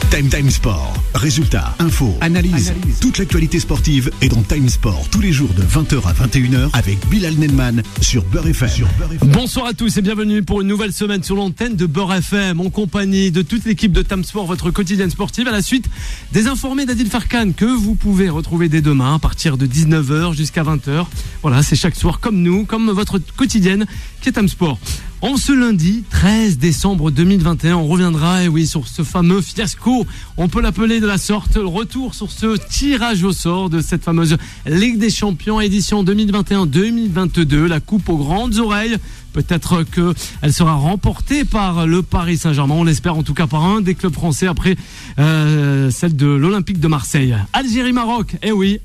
Time Sport. Résultats, infos, analyse. Toute l'actualité sportive est dans Time Sport tous les jours de 20h à 21h avec Bilal Nenman sur Beurre FM. Bonsoir à tous et bienvenue pour une nouvelle semaine sur l'antenne de Beurre FM en compagnie de toute l'équipe de Time Sport, votre quotidienne sportive, à la suite des informés d'Adil Farkan que vous pouvez retrouver dès demain à partir de 19h jusqu'à 20h. Voilà, c'est chaque soir comme nous, comme votre quotidienne qui est Time Sport. En ce lundi 13 décembre 2021, on reviendra sur ce fameux fiasco, on peut l'appeler de la sorte, le retour sur ce tirage au sort de cette fameuse Ligue des Champions édition 2021-2022, la coupe aux grandes oreilles. Peut-être qu'elle sera remportée par le Paris Saint-Germain, on l'espère en tout cas par un des clubs français après celle de l'Olympique de Marseille. Algérie-Maroc,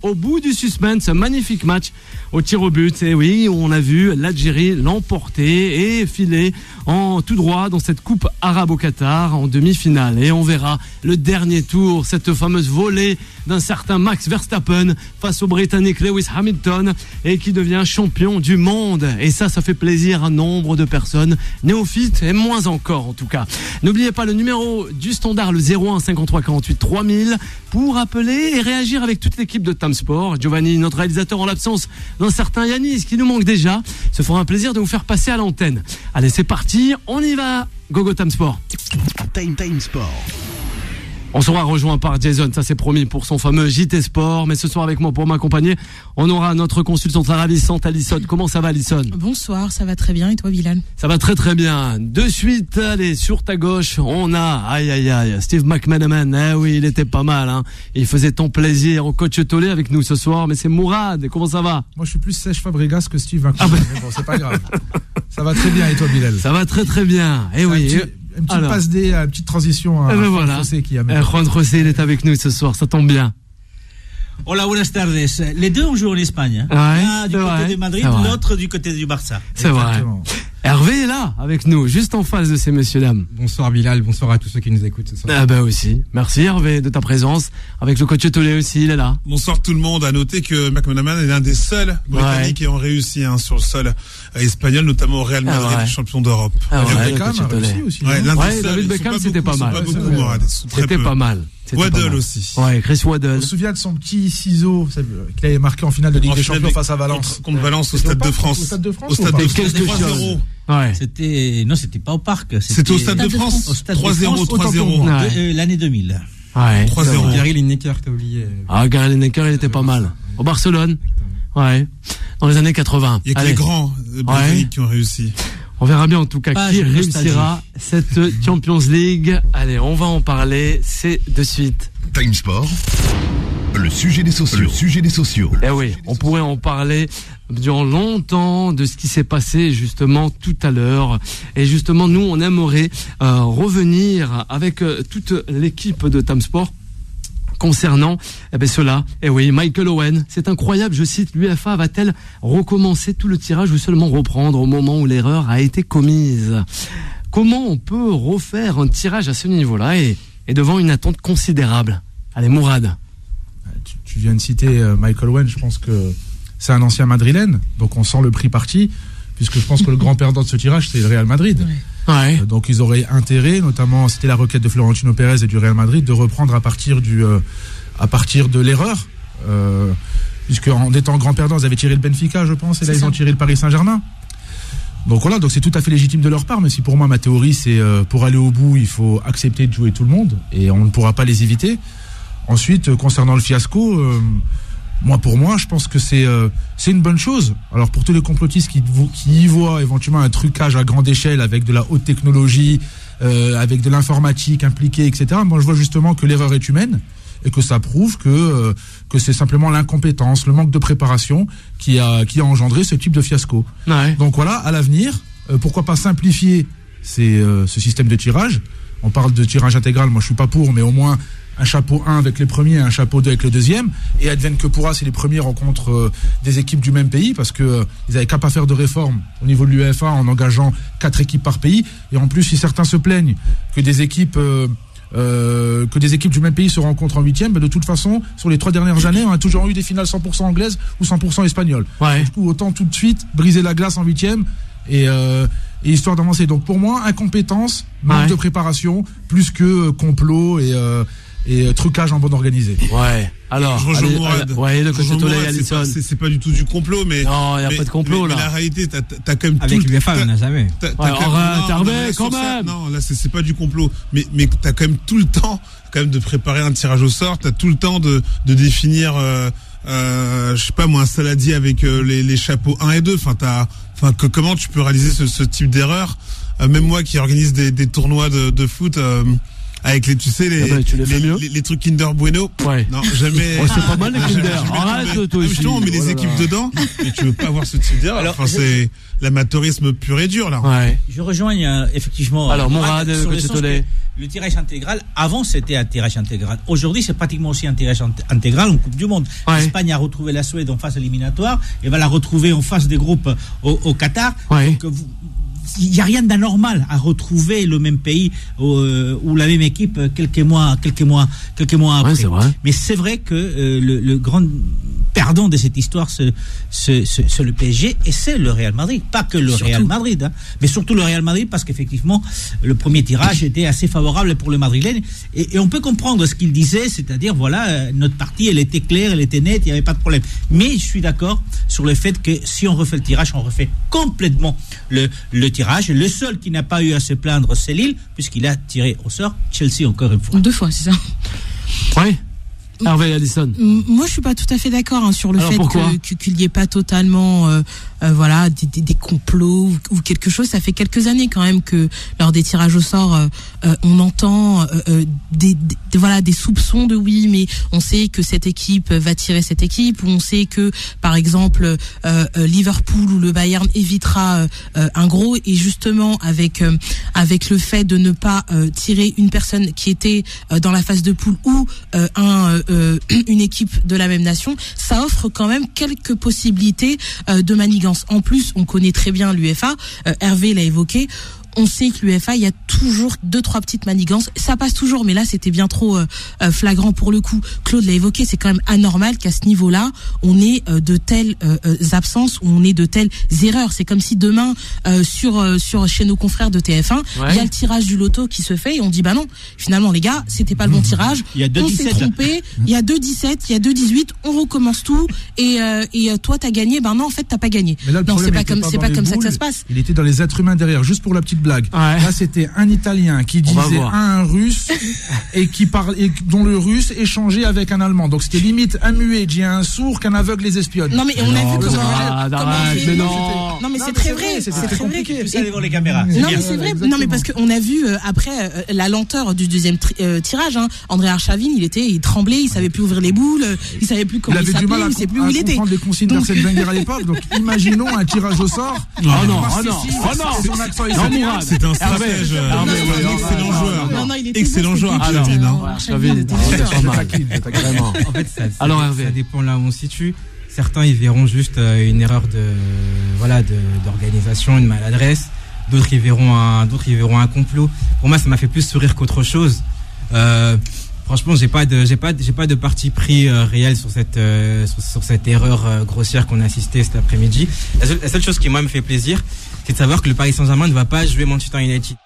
au bout du suspense, magnifique match au tir au but. On a vu l'Algérie l'emporter et filer en tout droit dans cette coupe arabe au Qatar en demi-finale. Et on verra le dernier tour, cette fameuse volée d'un certain Max Verstappen face au Britannique Lewis Hamilton et qui devient champion du monde. Et ça fait plaisir à nombre de personnes, néophytes et moins encore en tout cas. N'oubliez pas le numéro du standard, le 01 53 48 3000 pour appeler et réagir avec toute l'équipe de Time Sport. Giovanni, notre réalisateur en l'absence d'un certain Yanis qui nous manque déjà, se fera un plaisir de vous faire passer à l'antenne. Allez, c'est parti, on y va. Go Time Sport. Time Sport. On sera rejoint par Jason, ça c'est promis, pour son fameux JT Sport. Mais ce soir avec moi pour m'accompagner, on aura notre consultante ravissante Alison. Comment ça va, Alison ? Bonsoir, ça va très bien. Et toi, Bilal ? Ça va très très bien. De suite, allez, sur ta gauche, on a Steve McManaman. Il était pas mal, hein. Il faisait tant plaisir au coach Tolé avec nous ce soir. Mais c'est Mourad. Comment ça va ? Moi, je suis plus Sèche Fabregas que Steve McManaman. Mais bon, c'est pas grave. Ça va très bien. Et toi, Bilal ? Ça va très très bien. Une petite passe D, une petite transition à Juan José qui a Juan José, il est avec nous ce soir, ça tombe bien. Hola, buenas tardes. Les deux ont joué en Espagne. L'un du côté de Madrid, l'autre du côté du Barça. C'est vrai. Hervé est là, avec nous, juste en face de ces messieurs-dames. Bonsoir Bilal, bonsoir à tous ceux qui nous écoutent ce soir. Aussi. Merci Hervé de ta présence. Avec le coach Tolé aussi, il est là. Bonsoir tout le monde. À noter que McManaman est l'un des seuls Britanniques qui ont réussi sur le sol espagnol, notamment au Real Madrid, champion d'Europe. David Beckham a réussi aussi. David Beckham, c'était pas mal. C'était pas mal. Waddle aussi. Chris Waddle. On se souvient de son petit ciseau qu'il avait marqué en finale de Ligue des Champions face à Valence. Contre Valence au Stade de France. Au Stade de France. Au Stade de France. 3-0. C'était pas au Parc. C'était au Stade de France. 3-0. L'année 2000. 3-0. Gary Lineker, t'as oublié. Gary Lineker, il était pas mal. Au Barcelone. Dans les années 80. Il y a que les grands Britanniques qui ont réussi. On verra bien en tout cas qui réussira cette Champions League. Allez, on va en parler, c'est de suite. Time Sport, le sujet des sociaux. On pourrait en parler durant longtemps de ce qui s'est passé justement tout à l'heure. Et justement, nous, on aimerait revenir avec toute l'équipe de Time Sport concernant cela. Michael Owen, c'est incroyable, je cite, l'UEFA va-t-elle recommencer tout le tirage ou seulement reprendre au moment où l'erreur a été commise ? Comment on peut refaire un tirage à ce niveau-là et devant une attente considérable ? Allez, Mourad. Tu viens de citer Michael Owen, je pense que c'est un ancien madrilène, donc on sent le prix parti, puisque je pense que le grand perdant de ce tirage, c'est le Real Madrid. Donc ils auraient intérêt, notamment c'était la requête de Florentino Pérez et du Real Madrid, de reprendre à partir de l'erreur, puisque en étant grand perdant, ils avaient tiré le Benfica, je pense, et là ils ont tiré le Paris Saint-Germain. Donc voilà, donc c'est tout à fait légitime de leur part, mais si pour moi ma théorie c'est pour aller au bout, il faut accepter de jouer tout le monde et on ne pourra pas les éviter. Ensuite, concernant le fiasco, pour moi, je pense que c'est une bonne chose. Alors pour tous les complotistes qui y voient éventuellement un trucage à grande échelle avec de la haute technologie, avec de l'informatique impliquée, etc. Moi, je vois justement que l'erreur est humaine et que ça prouve que c'est simplement l'incompétence, le manque de préparation qui a engendré ce type de fiasco. Donc voilà, à l'avenir, pourquoi pas simplifier ce système de tirage. On parle de tirage intégral, moi je suis pas pour, mais au moins un chapeau 1 avec les premiers, un chapeau 2 avec le deuxième, et advienne que pourra si les premiers rencontrent des équipes du même pays, parce que ils avaient qu'à pas faire de réforme au niveau de l'UEFA en engageant 4 équipes par pays, et en plus si certains se plaignent que des équipes du même pays se rencontrent en huitième, de toute façon sur les 3 dernières années on a toujours eu des finales 100% anglaises ou 100% espagnoles. Du coup autant tout de suite briser la glace en huitième et et histoire d'avancer. Donc pour moi, incompétence, manque de préparation, plus que complot et trucage en bande organisée. Ouais. Alors, je rejoins Mourad. Le côté Tolay, Alisson. C'est pas du tout du complot, mais. Non, il n'y a pas de complot, là. Mais la réalité, t'as quand même avec tout. l'UEFA, on n'a jamais. Arrête, quand même. Non, là, c'est pas du complot. Mais t'as quand même tout le temps, de préparer un tirage au sort. T'as tout le temps de définir, je sais pas moi, un saladier avec les chapeaux 1 et 2. Comment tu peux réaliser ce type d'erreur? Même moi qui organise des tournois de foot, avec les trucs Kinder Bueno. Ouais. Non, jamais. C'est pas mal les Kinder. Arrête, toi aussi. Justement, on met les équipes dedans, et tu veux pas avoir ce type d'erreur. C'est l'amateurisme pur et dur, là. Ouais. Je rejoins, effectivement. Alors, Mourad, le tirage intégral, avant, c'était un tirage intégral. Aujourd'hui, c'est pratiquement aussi un tirage intégral en Coupe du Monde. L'Espagne a retrouvé la Suède en phase éliminatoire, et va la retrouver en phase des groupes au Qatar. Ouais. Donc, il n'y a rien d'anormal à retrouver le même pays ou la même équipe quelques mois après. Ouais, c'est vrai. Mais c'est vrai que le grand perdant de cette histoire, c'est le PSG et c'est le Real Madrid. Pas que le Real Madrid, mais surtout le Real Madrid, parce qu'effectivement, le premier tirage était assez favorable pour le Madrilène. Et on peut comprendre ce qu'il disait, c'est-à-dire, notre partie, elle était claire, elle était nette, il n'y avait pas de problème. Mais je suis d'accord sur le fait que si on refait le tirage, on refait complètement le tirage. Le seul qui n'a pas eu à se plaindre, c'est Lille, puisqu'il a tiré au sort Chelsea encore une fois. 2 fois, c'est ça. Oui. Hervé, Alisson. Moi, je suis pas tout à fait d'accord sur le fait qu'il n'y ait pas totalement des complots ou quelque chose. Ça fait quelques années quand même que lors des tirages au sort, on entend des soupçons de oui, mais on sait que cette équipe va tirer cette équipe, ou on sait que par exemple Liverpool ou le Bayern évitera un gros, et justement avec le fait de ne pas tirer une personne qui était dans la phase de poule ou une équipe de la même nation, ça offre quand même quelques possibilités de manigance. En plus, on connaît très bien l'UEFA, Hervé l'a évoqué. On sait que l'UEFA, il y a toujours 2-3 petites manigances. Ça passe toujours, mais là, c'était bien trop flagrant pour le coup. Claude l'a évoqué, c'est quand même anormal qu'à ce niveau-là, on ait de telles absences, ou on ait de telles erreurs. C'est comme si demain, chez nos confrères de TF1, il y a le tirage du loto qui se fait, et on dit, bah non, finalement, les gars, c'était pas le bon tirage. On s'est trompé. Il y a 2-17, il y a 2-18, on recommence tout, et toi, t'as gagné. Ben non, en fait, t'as pas gagné. Mais là, non, c'est pas comme ça que ça se passe. Il était dans les êtres humains derrière, juste pour la petite blague. Là, c'était un Italien qui disait à un Russe et dont le Russe échangeait avec un Allemand. Donc c'était limite un muet dit à un sourd qu'un aveugle les espionne. Non mais on a vu comment. Non mais c'est très vrai. C'est très compliqué. Vous allez voir les caméras. Non mais c'est vrai. Non mais parce qu'on a vu après la lenteur du deuxième tirage. André Archavin, il tremblait, il savait plus ouvrir les boules, il savait plus comment il s'appelait, il savait plus où il était. Il avait du mal à comprendre les consignes d'Arsène Wenger à l'époque. Donc imaginons un tirage au sort. Oh non. Son accent italien. C'est un stratège. Excellent joueur. Excellent joueur. Archavin. En fait, ça dépend là où on se situe. Certains ils verront juste une erreur d'organisation, une maladresse. D'autres ils verront un complot. Pour moi, ça m'a fait plus sourire qu'autre chose. Franchement, j'ai pas de parti pris réel sur cette erreur grossière qu'on a assistée cet après-midi. La seule chose qui moi me fait plaisir, c'est de savoir que le Paris Saint-Germain ne va pas jouer Manchester United.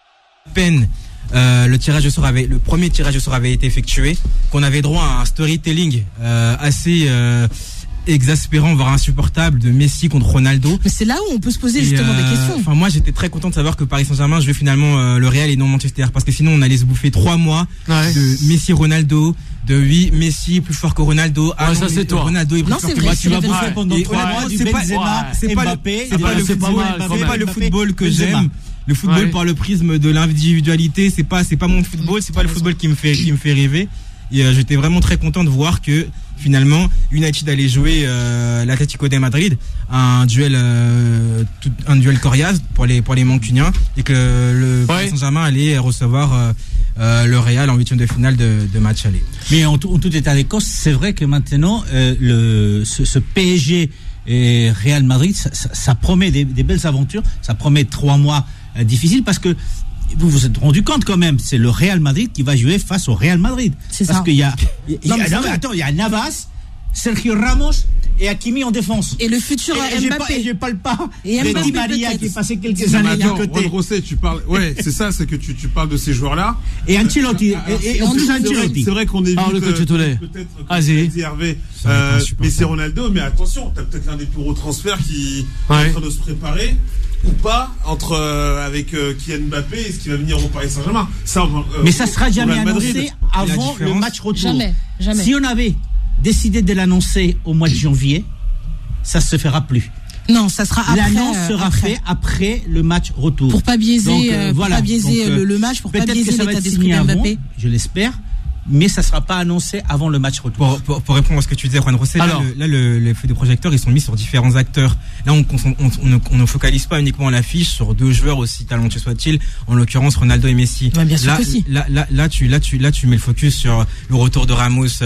Peine le premier tirage au sort avait été effectué, qu'on avait droit à un storytelling assez exaspérant, voire insupportable, de Messi contre Ronaldo. Mais c'est là où on peut se poser justement des questions. Enfin, moi, j'étais très content de savoir que Paris Saint-Germain jouait finalement le Real et non Manchester, parce que sinon on allait se bouffer 3 mois de Messi Ronaldo, de Messi plus fort que Ronaldo. Ça c'est toi. Ronaldo est plus fort que tu vas bouffer pendant 3 mois du Benzema, Mbappé. C'est pas le football que j'aime. Le football par le prisme de l'individualité, c'est pas mon football, c'est pas le football qui me fait rêver. Et j'étais vraiment très content de voir que finalement United allait jouer l'Atlético de Madrid, un duel coriace pour les Mancuniens, et que le Paris Saint-Germain allait recevoir le Real en 8e de finale de match aller. Mais en tout état des causes, c'est vrai que maintenant ce PSG et Real Madrid, ça promet des belles aventures, ça promet 3 mois difficiles, parce que vous vous êtes rendu compte quand même, c'est le Real Madrid qui va jouer face au Real Madrid. C'est parce ça. qu'il y a Navas, Sergio Ramos et Hakimi en défense. Et le futur Mbappé. Je parle pas et de Di Maria qui est passé quelques années de côté. Juan Rosset, tu parles. Ouais, c'est ça, c'est que tu parles de ces joueurs-là. Et Ancelotti. Et Ancelotti. C'est vrai qu'on évite peut-être Hervé, Messi, Ronaldo, mais attention, t'as peut-être l'un des plus gros transferts qui est en train de se préparer. Ou pas avec Kylian Mbappé et ce qui va venir au Paris Saint-Germain. Mais ça sera jamais annoncé avant le match retour. Jamais. Si on avait décidé de l'annoncer au mois de janvier, ça se fera plus. Non, ça sera après. L'annonce sera faite après le match retour. Pour pas biaiser, pas biaiser le match, pour pas biaiser l'état d'esprit d'Mbappé. Je l'espère. Mais ça ne sera pas annoncé avant le match retour. Pour répondre à ce que tu disais, Juan Rosset, les feux de projecteurs, ils sont mis sur différents acteurs. Là, on ne focalise pas uniquement l'affiche sur deux joueurs aussi talentueux soient-ils, en l'occurrence Ronaldo et Messi. Ouais, bien sûr que si. Là, tu mets le focus sur le retour de Ramos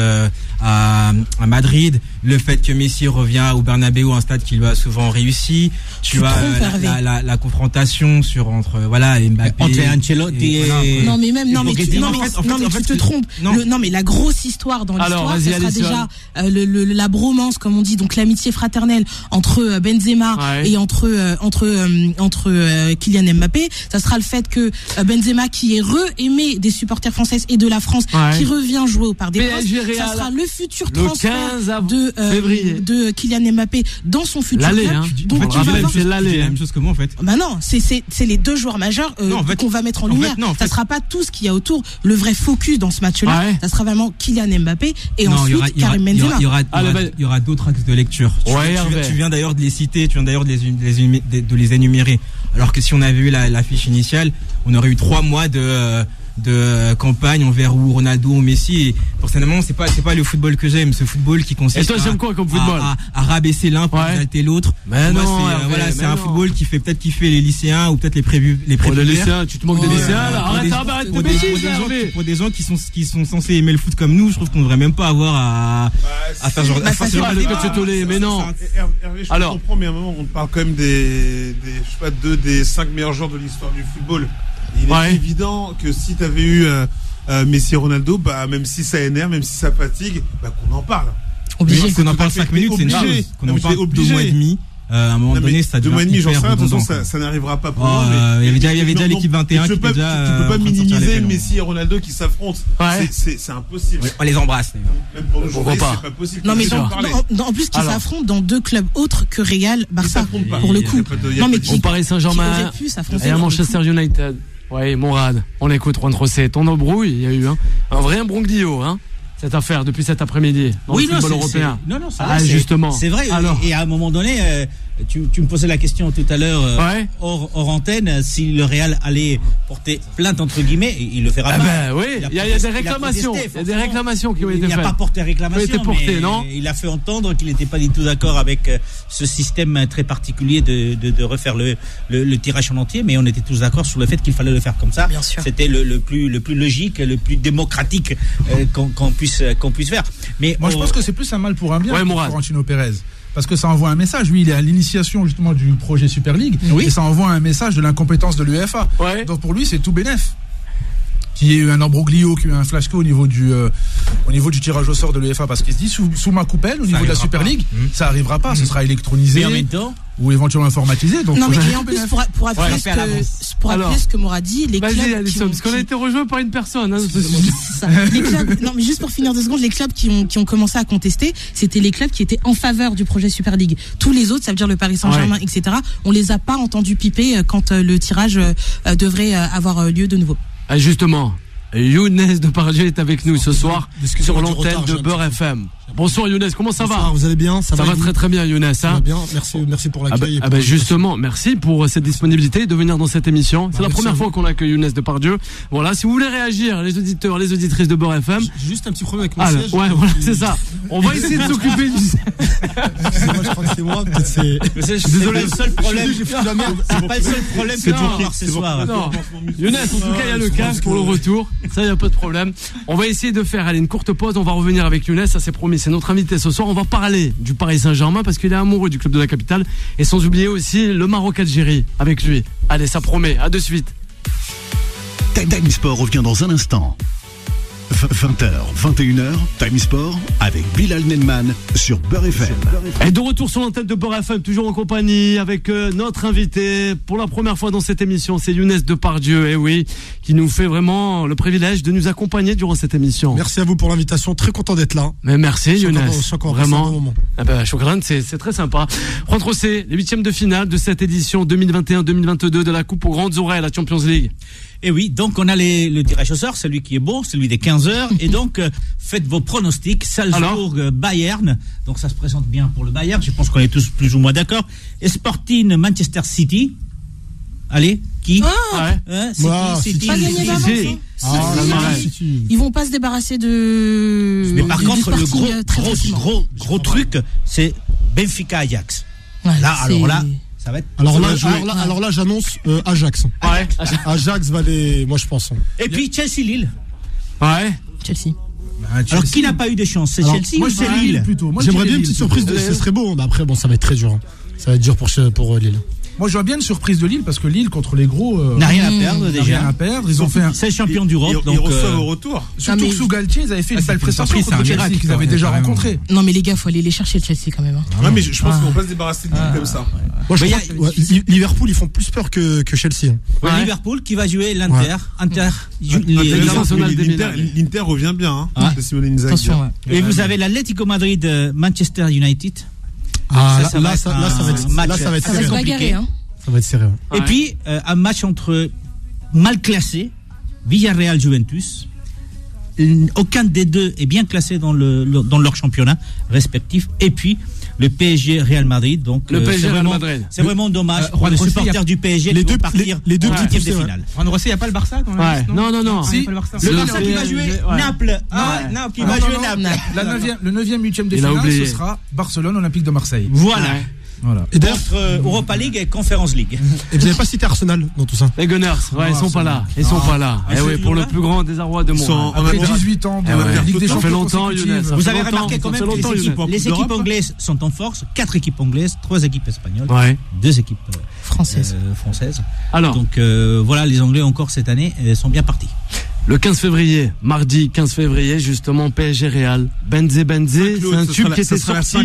à Madrid, le fait que Messi revient au Bernabéu, un stade qui lui a souvent réussi. Tu as la confrontation entre Mbappé, entre Ancelotti et non mais tu te trompes. Non mais la grosse histoire dans l'histoire, ce sera déjà la bromance, comme on dit, donc l'amitié fraternelle entre Benzema et entre Kylian Mbappé. Ça sera le fait que Benzema, qui est aimé des supporters françaises et de la France, qui revient jouer au Parc des Princes, ça sera le futur transfert de Kylian Mbappé dans son futur club. Donc c'est la même chose que moi en fait. Bah non, c'est les deux joueurs majeurs qu'on va mettre en lumière. Ça sera pas tout ce qu'il y a autour. Le vrai focus dans ce match-là, ça sera vraiment Kylian Mbappé et ensuite Karim Benzema. Il y aura d'autres axes de lecture. Tu viens d'ailleurs de les citer, tu viens d'ailleurs de les énumérer. Alors que si on avait eu l'affiche initiale, on aurait eu 3 mois de campagne envers ou Ronaldo ou Messi. Et personnellement, c'est pas le football que j'aime, ce football qui consiste à rabaisser l'un pour exalter l'autre. Mais non, c'est un football qui fait peut-être kiffer les lycéens ou peut-être les lycéens. Tu te manques des lycéens là. Arrête de bêtises. Pour des gens qui sont censés aimer le foot comme nous, je trouve qu'on devrait même pas avoir à faire genre mais non. Hervé, je comprends, mais à un moment on parle quand même des 5 meilleurs joueurs de l'histoire du football. Il est évident que si tu avais eu Messi et Ronaldo, même si ça énerve, même si ça fatigue, qu'on en parle. Obligé. Qu'on en parle 5 minutes, c'est une chose. Qu'on en parle 2 mois et demi. À un moment donné, ça devient 2 mois et demi, j'en sais rien, de toute façon, ça n'arrivera pas pour moi. Il y avait déjà l'équipe 21 qui était déjà. Tu peux pas minimiser Messi et Ronaldo qui s'affrontent. C'est impossible. On les embrasse. Même pour nous, c'est pas possible. Non, mais en plus, qu'ils s'affrontent dans 2 clubs autres que Real, Barça, pour le coup. Non, mais au Paris Saint-Germain et à Manchester United. Oui, Mourad, on écoute Juan Rosset. Ton embrouille, il y a eu un vrai imbroglio, cette affaire depuis cet après-midi dans le football européen. Justement. C'est vrai. Et à un moment donné, tu me posais la question tout à l'heure hors antenne, si le Real allait porter plainte entre guillemets, il le fera pas. Il y a des réclamations. Il y a des réclamations qui ont été faites. Il n'a pas porté réclamation, mais il a fait entendre qu'il n'était pas du tout d'accord avec ce système très particulier de refaire le tirage en entier, mais on était tous d'accord sur le fait qu'il fallait le faire comme ça. Bien sûr. C'était le plus logique, le plus démocratique qu'on puisse faire. Mais moi je pense que c'est plus un mal pour un bien pour Florentino Pérez. Parce que ça envoie un message, lui il est à l'initiation justement du projet Super League, et ça envoie un message de l'incompétence de l'UEFA. Donc pour lui c'est tout bénef. Qu'il y ait eu un embroglio, qu'il y ait eu un flashco au niveau du tirage au sort de l'UEFA, parce qu'il se dit sous ma coupelle, au niveau de la Super League, ça arrivera pas, ce sera électronisé. Mais en même temps, ou éventuellement informatisé. Donc non, mais en plus, pour appuyer ce que Mourad dit, les clubs. Parce qu'on a été rejoint par une personne. Les clubs, non, mais juste pour finir 2 secondes, les clubs qui ont commencé à contester, c'était les clubs qui étaient en faveur du projet Super League. Tous les autres, ça veut dire le Paris Saint-Germain, etc., on les a pas entendus piper quand le tirage devrait avoir lieu de nouveau. Justement, Younes Depardieu est avec nous ce soir sur l'antenne de Beurre FM. Bonsoir Younes, comment ça va? Vous allez bien? Ça va très très bien Younes. Ça va bien, merci pour l'accueil. Justement, merci pour cette disponibilité de venir dans cette émission. C'est la première fois qu'on accueille Younes Depardieu. Voilà, si vous voulez réagir, les auditeurs, les auditrices de Beurre FM. J'ai juste un petit problème avec mon siège. Voilà, c'est ça. On va essayer de s'occuper du je crois que c'est moi, peut-être c'est... Désolé, le seul problème, c'est pas le seul problème que tu as ce soir. Younes, en tout cas, il y a le casque pour le retour. Ça, il n'y a pas de problème. On va essayer de faire une courte pause. On va revenir avec Younes, ça c'est promis. C'est notre invité ce soir. On va parler du Paris Saint-Germain parce qu'il est amoureux du club de la capitale. Et sans oublier aussi le Maroc-Algérie avec lui. Allez, ça promet. À de suite. Time Sport revient dans un instant. 20h, 21h, Time Sport avec Bilal Nenman sur Beurre FM. Et de retour sur l'antenne de Beurre FM, toujours en compagnie avec notre invité pour la première fois dans cette émission, c'est Younes Depardieu, et oui, qui nous fait vraiment le privilège de nous accompagner durant cette émission. Merci à vous pour l'invitation, très content d'être là. Mais merci Younes, vraiment. Shukran, c'est très sympa. Juan José, les 8e de finale de cette édition 2021-2022 de la Coupe aux Grandes Oreilles, la Champions League. Et oui, donc on a le tirage au sort, celui qui est beau, celui des 15h, et donc faites vos pronostics. Salzbourg, Bayern, donc ça se présente bien pour le Bayern, je pense qu'on est tous plus ou moins d'accord. Et Sporting, Manchester City. Allez, qui City. Ils vont pas se débarrasser de. Mais par contre, le gros truc, c'est Benfica Ajax. Ouais, alors là. Ça va être alors là, j'annonce Ajax. Ouais. Ajax va les. Moi, je pense. Et puis Chelsea-Lille. Ouais. Chelsea. Alors, qui n'a pas eu de chance? C'est Chelsea ou c'est Lille plutôt. J'aimerais bien une petite surprise. Ce serait beau. Mais après, bon, ça va être très dur. Ça va être dur pour Lille. Moi, je vois bien une surprise de Lille parce que Lille contre les gros n'a rien à perdre déjà. Rien à perdre. Ils ont fait c'est champion d'Europe. Ils reçoivent au retour. Surtout que sous Galtier, ils avaient fait une belle prestation contre Chelsea qu'ils avaient déjà rencontré. Non, mais les gars, faut aller les chercher le Chelsea quand même. Ouais, mais je pense qu'on va pas se débarrasser de Lille comme ça. Moi, je crois que Liverpool, ils font plus peur que Chelsea. Liverpool qui va jouer l'Inter. L'Inter revient bien. Simone Inzaghi. Et vous avez l'Atlético Madrid, Manchester United. Là, ça va être très compliqué. Ça va être sérieux. Et puis, un match entre mal classés, Villarreal Juventus. Aucun des deux est bien classé dans leur championnat respectif. Et puis, le PSG Real Madrid. Donc, le PSG Real Madrid. C'est vraiment dommage pour les supporters du PSG qui vont partir les deux en huitième de finale. Juan José, il n'y a pas le Barça dans la liste, non. Si. Le Barça qui va jouer Naples. Naples qui va jouer Naples. Le 9e, 8e de finale, ce sera Barcelone Olympique de Marseille. Voilà. Et entre Europa League et Conference League. Et vous n'avez pas cité Arsenal dans tout ça? Les Gunners, ils sont pas là. Ils sont pas là. Et oui, pour le plus grand désarroi de monde. Après 18 ans de Ligue des Champions. Ça fait longtemps, Younes. Vous avez remarqué quand même que les équipes anglaises sont en force. 4 équipes anglaises, 3 équipes espagnoles, 2 équipes françaises. Alors, donc voilà, les Anglais encore cette année sont bien partis. Le 15 février, mardi 15 février, justement, PSG Real. Benzé, c'est un tube qui était sorti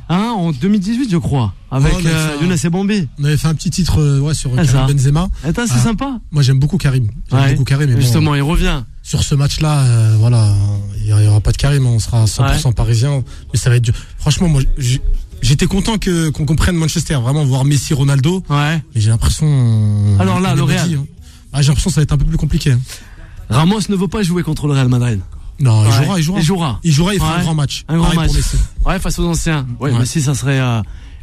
en 2018, je crois, avec Younes et Bombé. On avait fait un petit titre sur Karim Benzema. C'est sympa. Moi, j'aime beaucoup Karim. Mais justement, il revient. Sur ce match-là, il n'y aura pas de Karim, on sera 100% parisien, mais ça va être dur. Franchement, moi, j'étais content qu'on comprenne Manchester, vraiment voir Messi, Ronaldo. Ouais. Mais j'ai l'impression. Alors là, le Real. J'ai l'impression que ça va être un peu plus compliqué. Ramos ne veut pas jouer contre le Real Madrid. Non, il jouera. Il fera un grand match. Un grand match. Face aux anciens. Messi, ça serait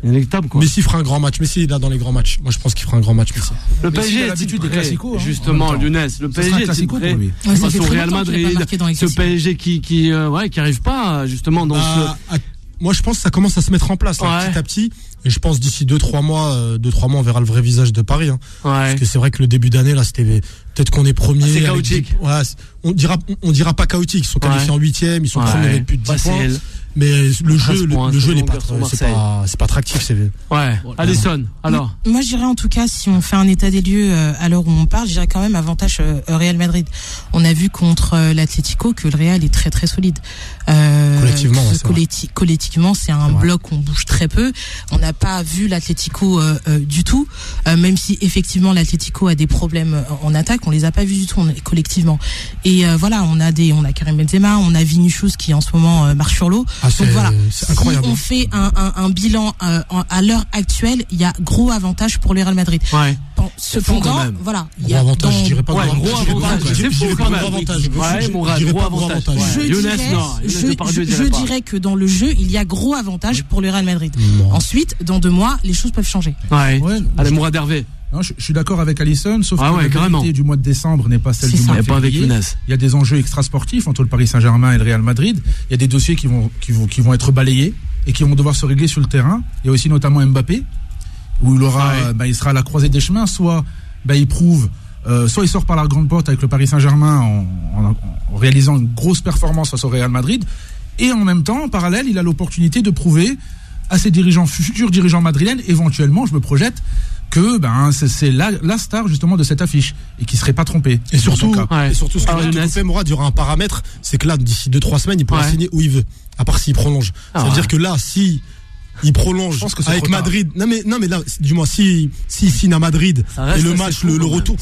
inéluctable, quoi. Messi fera un grand match. Messi est là dans les grands matchs. Moi, je pense qu'il fera un grand match, Messi. Le PSG a l'habitude des classicos. Justement, Younes. Le PSG est prêt face au Real Madrid. Ce PSG qui arrive pas, justement, dans ce. Moi, je pense que ça commence à se mettre en place petit à petit. Et je pense d'ici 2-3 mois, on verra le vrai visage de Paris. Parce que c'est vrai que le début d'année, là, c'était peut-être qu'on est premier. C'est chaotique. On dira pas chaotique. Ils sont qualifiés en 8e, ils sont premiers avec plus de 10 points. Mais le jeu n'est pas, c'est pas attractif. Alisson, alors. Moi, je dirais en tout cas, si on fait un état des lieux à l'heure où on parle, je dirais quand même avantage Real Madrid. On a vu contre l'Atlético que le Real est très très solide. Collectivement, c'est un bloc où on bouge très peu. On n'a pas vu l'Atlético du tout, même si effectivement l'Atlético a des problèmes en attaque, on les a pas vus du tout collectivement. Et on a Karim Benzema, on a Vinicius qui en ce moment marche sur l'eau. Donc voilà, c'est incroyable. Si on fait un bilan à l'heure actuelle, il y a gros avantage pour le Real Madrid. Cependant, voilà, il y a avantage, je dirais pas gros avantage. C'est fou quand même. Gros avantage. Je dirais que dans le jeu, il y a gros avantage pour le Real Madrid. Ensuite, dans 2 mois, les choses peuvent changer. Allez, Mourad Hervé. Non, je suis d'accord avec Alisson, sauf que la vérité du mois de décembre n'est pas celle du mois de février. Il y a des enjeux extrasportifs entre le Paris Saint-Germain et le Real Madrid. Il y a des dossiers qui vont être balayés et qui vont devoir se régler sur le terrain. Il y a aussi notamment Mbappé, où il sera à la croisée des chemins. Soit il prouve, soit il sort par la grande porte avec le Paris Saint-Germain en réalisant une grosse performance face au Real Madrid. Et en même temps, en parallèle, il a l'opportunité de prouver à ses futurs dirigeants madrilènes, éventuellement, je me projette, que c'est la star justement de cette affiche et qui serait pas trompé. Et surtout ce que fait Mourad, il y aura un paramètre, c'est que là d'ici 2-3 semaines il pourra signer où il veut, à part s'il prolonge. Ça veut dire que là, si il prolonge avec Madrid, non mais là, du moins si signe à Madrid et le match, le retour.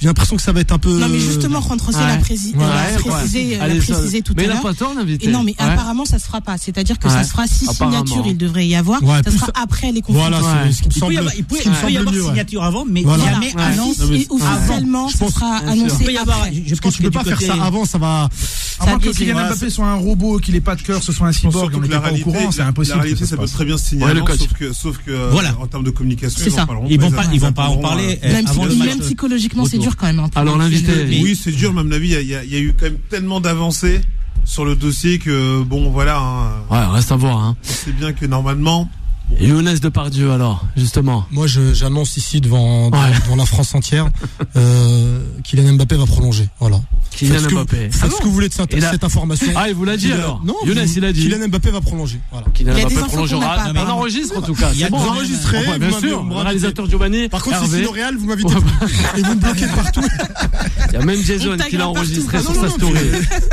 J'ai l'impression que ça va être un peu. Non, mais justement, Juan Rossi l'a précisé tout à l'heure. Mais il n'a pas tort, l'invité. Non, mais apparemment, ça se fera pas. C'est-à-dire que ça se fera si signature, il devrait y avoir. Ça sera après les conflits. Voilà, ce qui me semble. Il peut y avoir signature avant, mais jamais annonce. Officiellement, ça sera annoncé. Je pense que tu peux pas faire ça avant, ça va. À moins que Kylian Mbappé soit un robot, qu'il ait pas de cœur, ce soit un cyborg, on n'était pas au courant, c'est impossible. La réalité, ça peut très bien se signer avant, sauf que en termes de communication, ils vont pas en parler. Même psychologiquement, c'est dur quand même. Alors l'invité. Oui, c'est dur, mais à mon avis, il y a eu quand même tellement d'avancées sur le dossier que bon, voilà. Ouais, reste à voir. C'est bien que normalement. Et Younes Depardieu, alors, justement. Moi, j'annonce ici devant la France entière, Kylian Mbappé va prolonger. Voilà. Kylian Mbappé. Faites ce que vous voulez de cette information. Ah, il vous l'a dit alors. Non, Younes, il a dit. Kylian Mbappé va prolonger. Voilà. Kylian Mbappé prolongera. On enregistre en tout cas. C'est bon. Vous enregistrez. Bien sûr. Le réalisateur Giovanni. Par contre, c'est L'Oréal, vous m'invitez et vous me bloquez de partout. Il y a même Jason qui l'a enregistré sur sa story.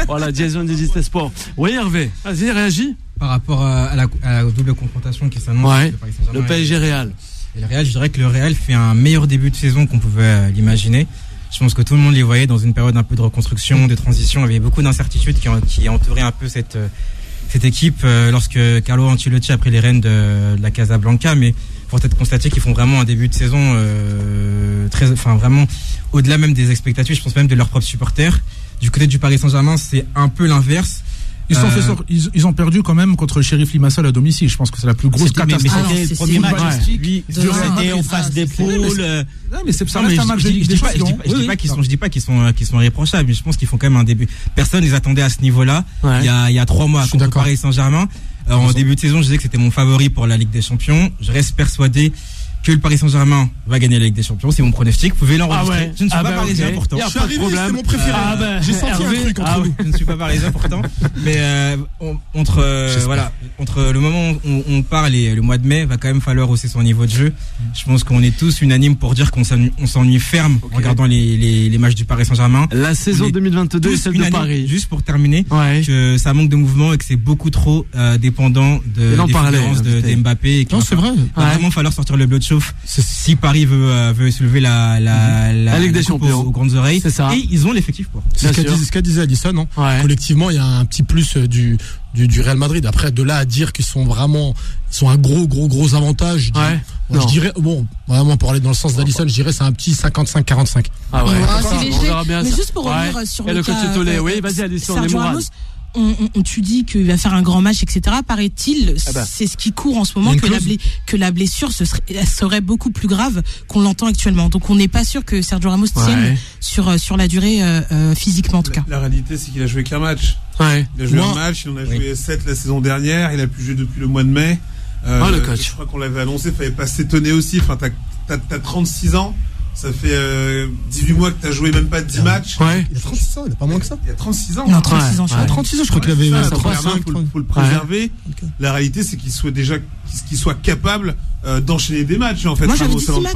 Voilà, Jason Digiste Sport. Oui, Hervé. Vas-y, réagis. Par rapport à la double confrontation qui s'annonce, le PSG Real. Et le Real, je dirais que le Real fait un meilleur début de saison qu'on pouvait l'imaginer. Je pense que tout le monde les voyait dans une période un peu de reconstruction, de transition. Il y avait beaucoup d'incertitudes qui entouraient un peu cette équipe lorsque Carlo Ancelotti a pris les rênes de la Casablanca. Mais pour être constaté qu'ils font vraiment un début de saison vraiment au-delà même des expectatives, je pense même de leurs propres supporters. Du côté du Paris Saint-Germain, c'est un peu l'inverse. Ils ont perdu quand même contre le Sheriff Limassol à domicile. Je pense que c'est la plus grosse catastrophe. C'était le premier match. C'était en phase des poules. Mais ça reste un match de Ligue des Champions. Je dis pas qu'ils sont irréprochables, mais je pense qu'ils font quand même un début. Personne les attendait à ce niveau-là. Il y a 3 mois contre Paris Saint-Germain. En début de saison, je disais que c'était mon favori pour la Ligue des Champions. Je reste persuadé que le Paris Saint-Germain va gagner la Ligue des Champions. C'est mon pronostic. Vous pouvez l'enregistrer. Je ne suis pas parisien pourtant. Je suis arrivé, c'est mon préféré. J'ai senti un truc entre nous. Je ne suis pas parisien pourtant. Mais entre le moment où on parle et le mois de mai, va quand même falloir hausser son niveau de jeu. Je pense qu'on est tous unanimes pour dire qu'on s'ennuie ferme en regardant les matchs du Paris Saint-Germain. La saison 2022 et celle de Paris. Juste pour terminer, que ça manque de mouvement et que c'est beaucoup trop dépendant des fulgurances de Mbappé. Non, c'est vrai. Il va vraiment falloir sortir le bleu de chauffe si Paris veut soulever la Ligue des Champions aux grandes oreilles. C'est ça. Et ils ont l'effectif pour. C'est ce qu'a disait Alisson. Collectivement, il y a un petit plus du Real Madrid. Après, de là à dire qu'ils sont un gros avantage. Je dirais, vraiment pour aller dans le sens d'Alisson, je dirais c'est un petit 55-45. Ah ouais. C'est léger. Mais juste pour revenir sur le cas. Oui, vas-y Alisson. Tu dis qu'il va faire un grand match, etc. Paraît-il, c'est ce qui court en ce moment, que la blessure serait beaucoup plus grave qu'on l'entend actuellement. Donc on n'est pas sûr que Sergio Ramos tienne sur la durée physiquement en tout cas. La réalité, c'est qu'il a joué qu'un match. Il a joué un match, il en a joué 7 la saison dernière, il a pu jouer depuis le mois de mai. Le coach. Je crois qu'on l'avait annoncé, il fallait pas s'étonner aussi. Enfin, t'as 36 ans. Ça fait 18 mois que tu as joué même pas 10 matchs. Il a 36 ans, il a pas moins que ça. Il a 36 ans. Il a 36 ans, je crois qu'il avait 35. Faut le préserver. La réalité, c'est qu'il soit capable d'enchaîner des matchs en fait. Moi j'avais dit 7 matchs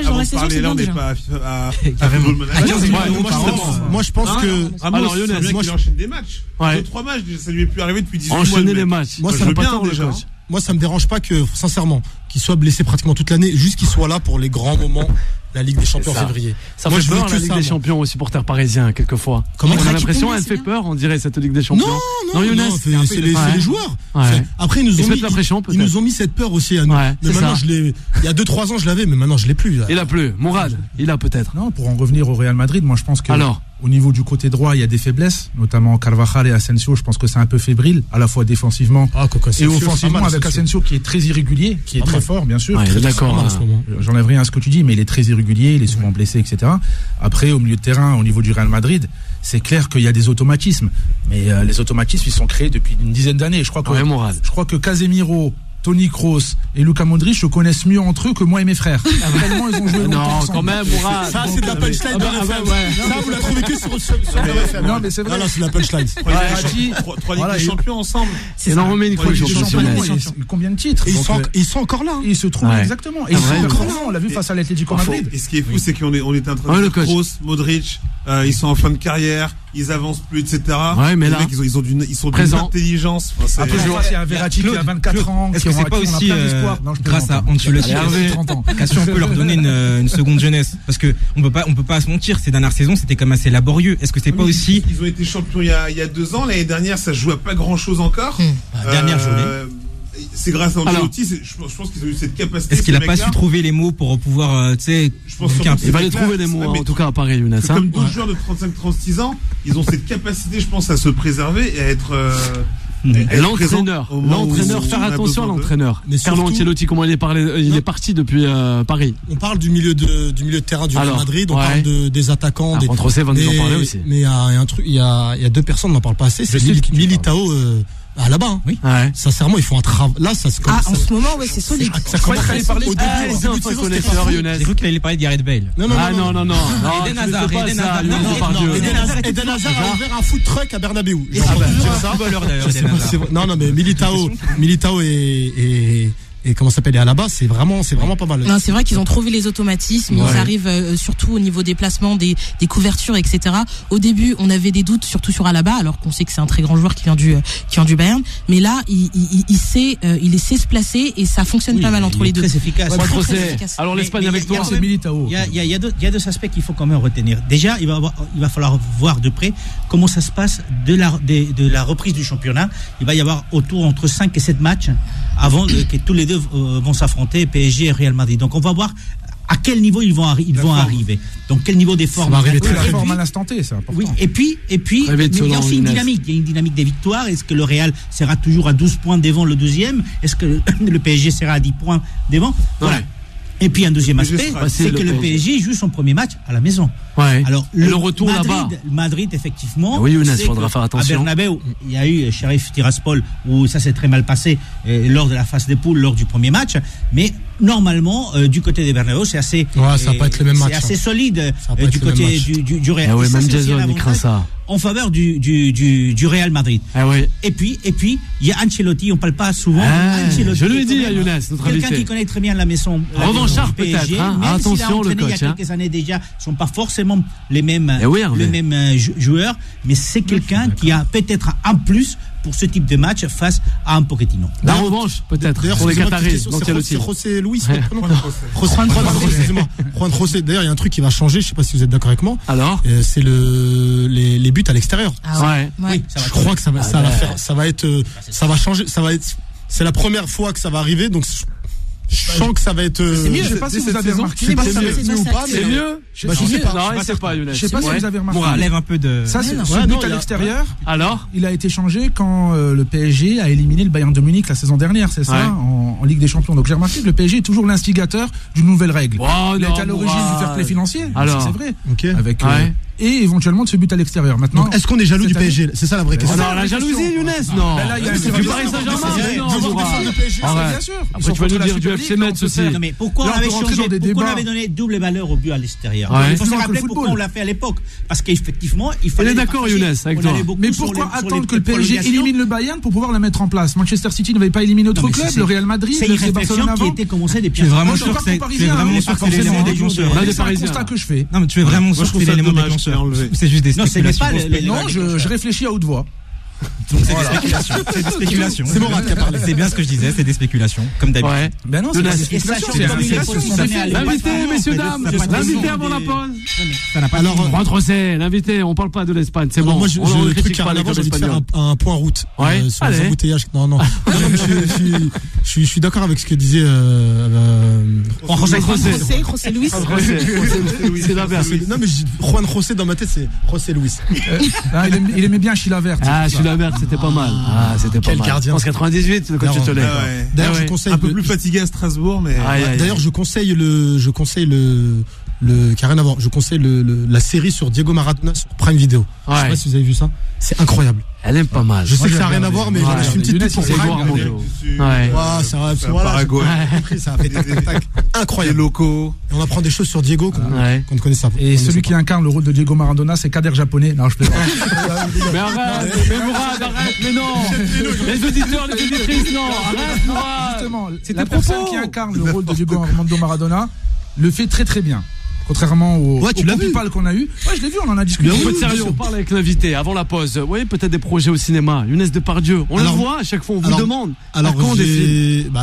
dans la saison, c'est bien déjà. Moi je pense que alors Younes, il enchaîne des matchs. 2-3 matchs, ça lui est plus arrivé depuis 18 mois. Enchaîner les matchs. Moi ça me bien déjà. Moi ça me dérange pas que sincèrement qu'il soit blessé pratiquement toute l'année, juste qu'il soit là pour les grands moments. La Ligue des Champions en février. Ça fait peur, la Ligue des Champions aux supporters parisiens, quelquefois. Comment on a l'impression, elle fait peur, on dirait, cette Ligue des Champions. Non, c'est les joueurs. Après, ils nous ont mis cette peur aussi à nous. Mais maintenant, il y a 2-3 ans, je l'avais, mais maintenant, je l'ai plus. Il a plus. Mourad, il a peut-être. Non, pour en revenir au Real Madrid, moi, je pense que. Alors. Au niveau du côté droit, il y a des faiblesses, notamment Carvajal et Asensio. Je pense que c'est un peu fébrile, à la fois défensivement et offensivement, avec Asensio qui est très irrégulier, qui est très fort, bien sûr. D'accord. J'enlève rien à ce que tu dis, mais il est très irrégulier, il est souvent blessé, etc. Après, au milieu de terrain, au niveau du Real Madrid, c'est clair qu'il y a des automatismes. Mais les automatismes, ils sont créés depuis une dizaine d'années. Je crois que Casemiro, Toni Kroos et Luka Modric se connaissent mieux entre eux que moi et mes frères. Tellement ils ont joué longtemps ensemble. Quand même, Mourad. Ça, c'est de la punchline. Ça, vous la trouvez que sur BFM. Non, mais c'est vrai. Non, c'est de la punchline. Trois Ligues des Champions ensemble. C'est énormément une croix Combien de titres? Ils sont encore là. Ils se trouvent exactement. Et ils sont encore là. On l'a vu face à l'Atlético Madrid. Et ce qui est fou, c'est qu'on était en train de dire Kroos, Modric, ils sont en fin de carrière, ils avancent plus, etc. Ouais, mais les là, mecs, ils sont d'une intelligence. Après, il y a un Verratti qui a 24 ans. Est-ce que c'est pas aussi grâce à Ancelotti qu'Assi on peut leur donner une seconde jeunesse? Parce que on peut pas se mentir, ces dernières saisons c'était quand même assez laborieux. Est-ce que c'est pas aussi ils ont été champions il y a 2 ans, l'année dernière ça joue à pas grand chose encore. Dernière journée. C'est grâce à Ancelotti, je pense qu'ils ont eu cette capacité. Est-ce qu'il a pas su trouver les mots pour pouvoir, tu sais, il va les trouver les mots, en tout cas à Paris, Younes. Comme d'autres joueurs de 35-36 ans, ils ont cette capacité, je pense, à se préserver et à être. L'entraîneur, faire attention à l'entraîneur. Carlo Ancelotti, comment il est parti depuis Paris. On parle du milieu de terrain du Real Madrid, on parle des attaquants. Juan José va nous en parler aussi. Mais il y a un truc, il y a 2 personnes, on n'en parle pas assez. C'est Militao. Là-bas, oui. Sincèrement, ils font un travail. Là, ça se commence. En ce moment, ouais, c'est solide. Ça commence à parler. Au début, j'ai cru qu'il allait parler d'Gareth Bale. Non. Eden Hazard a ouvert un food truck à Bernabeu. Non, mais Militao et comment ça s'appelle, et Alaba, c'est vraiment pas mal. Non, c'est vrai qu'ils ont trouvé les automatismes. Ils arrivent surtout au niveau des placements, des couvertures, etc. Au début, on avait des doutes surtout sur Alaba, alors qu'on sait que c'est un très grand joueur qui vient du Bayern. Mais là, il sait se placer et ça fonctionne pas mal entre les deux. Très efficace. Alors l'Espagne avec toi, c'est Militao. Il y a 2 aspects qu'il faut quand même retenir. Déjà, il va falloir voir de près comment ça se passe de la reprise du championnat. Il va y avoir autour entre 5 et 7 matchs avant que tous les deux vont s'affronter, PSG et Real Madrid. Donc on va voir à quel niveau ils vont arriver. Donc quel niveau des formes. Ça va arriver très fort à l'instant T, c'est important. Oui, et puis il y a aussi une dynamique. Il y a une dynamique des victoires. Est-ce que le Real sera toujours à 12 points devant le 12e? Est-ce que le PSG sera à 10 points devant? Voilà. Ouais. Et puis un deuxième aspect, c'est que le PSG joue son premier match à la maison. Ouais. Alors le retour là-bas. Madrid effectivement. Oui, Younes, il faudra faire attention. À Bernabeu, il y a eu Sheriff Tiraspol où ça s'est très mal passé lors de la phase des poules, lors du premier match. Mais normalement, du côté des Bernabeu, c'est assez. Ouais, ça va pas être le même match. C'est assez solide du côté du Real. Ah ouais, même Jason, il craint ça. En faveur du Real Madrid. Ah ouais. Et puis il y a Ancelotti, on parle pas souvent. Ancelotti, je lui ai dit à Younes, notre invité. Quelqu'un qui connaît très bien la maison. Revanchard peut-être. Attention le coach. Il y a quelques années déjà, sont pas forcément les mêmes joueurs, mais c'est quelqu'un qui a peut-être un plus pour ce type de match face à un Pochettino. La revanche peut-être pour les Qataris. C'est José Luis. Juan José. D'ailleurs, il y a un truc qui va changer. Je sais pas si vous êtes d'accord avec moi. Alors, c'est les buts à l'extérieur. Ouais. Je crois que ça va changer. C'est la première fois que ça va arriver, donc. Je sens que ça va être. C'est mieux. Je sais pas si vous avez remarqué. Je sais pas si ça va être mieux ou pas. C'est mieux. Je sais pas. Non, il sait pas, Younes. Je sais pas si vous avez remarqué. On relève un peu de. Ça, c'est ce but à l'extérieur. Alors, il a été changé quand le PSG a éliminé le Bayern de Munich la saison dernière, c'est ça, en Ligue des Champions. Donc j'ai remarqué que le PSG est toujours l'instigateur d'une nouvelle règle. Il est à l'origine du fair play financier. Alors, c'est vrai. Avec et éventuellement de ce but à l'extérieur. Maintenant, est-ce qu'on est jaloux du PSG? C'est ça la vraie question. Non, la jalousie, Younes, non. Là, il y a du Paris Saint-Germain. Bien sûr. Après, tu vas nous dire du FC Metz aussi. Non, mais pourquoi on avait changé? Pourquoi on avait donné double valeur au but à l'extérieur? Il faut se rappeler pourquoi on l'a fait à l'époque. Parce qu'effectivement, il fallait. On est d'accord, Younes, avec toi. Mais pourquoi attendre que le PSG élimine le Bayern pour pouvoir la mettre en place? Manchester City n'avait pas éliminé notre club, le Real Madrid, c'est une réflexion qui était commencée depuis. Tu es vraiment sûr que c'est l'élément déclencheur. C'est un constat que je fais. Non, mais tu es vraiment sûr que c'est l'élément déclencheur. C'est juste des spéculations. Non, je réfléchis à haute voix. Donc c'est des spéculations. C'est des spéculations. C'est Mourad qui a parlé. C'est bien ce que je disais, c'est des spéculations, comme d'habitude. Ouais. Ben non, c'est pas des spéculations. L'invité, messieurs, dames. L'invité avant la pause. Ça n'a pas. Alors, rentre, c'est l'invité. On parle pas de l'Espagne, c'est bon. Moi, je critique pas les clubs espagnols. Un point route sur les embouteillages. Non. Je suis d'accord avec ce que disait José Luis. C'est la verre. Non, mais Juan José dans ma tête, c'est José Luis. Il aimait bien Chilavert. La merde, c'était pas mal. C'était pas mal. Gardien. En 98, le coach du Soleil. D'ailleurs, je conseille un peu plus fatigué à Strasbourg, mais. D'ailleurs, je conseille le qui a rien à voir. Je conseille la série sur Diego Maradona sur Prime Video. Je sais pas si vous avez vu ça. C'est incroyable. Elle aime pas mal. Je sais que ça n'a rien à voir, mais je suis une petite pute pour Prime. Ça a fait tac. Incroyable. Locaux. Et on apprend des choses sur Diego qu'on ne connaissait pas. Et celui qui incarne le rôle de Diego Maradona, c'est Kader Japonais. Non, je plaisante. Mais arrête, Mourad, arrête, mais non. Les auditeurs, les auditrices, non. Arrête, Mourad. Justement, la personne qui incarne le rôle de Diego Armando Maradona le fait très très bien. Contrairement au People qu'on a eu. Ouais, je l'ai vu, on en a discuté. Un peu de sérieux, on parle avec l'invité avant la pause. Oui, peut-être des projets au cinéma. Younes Depardieu, on le voit à chaque fois, on vous demande. Alors,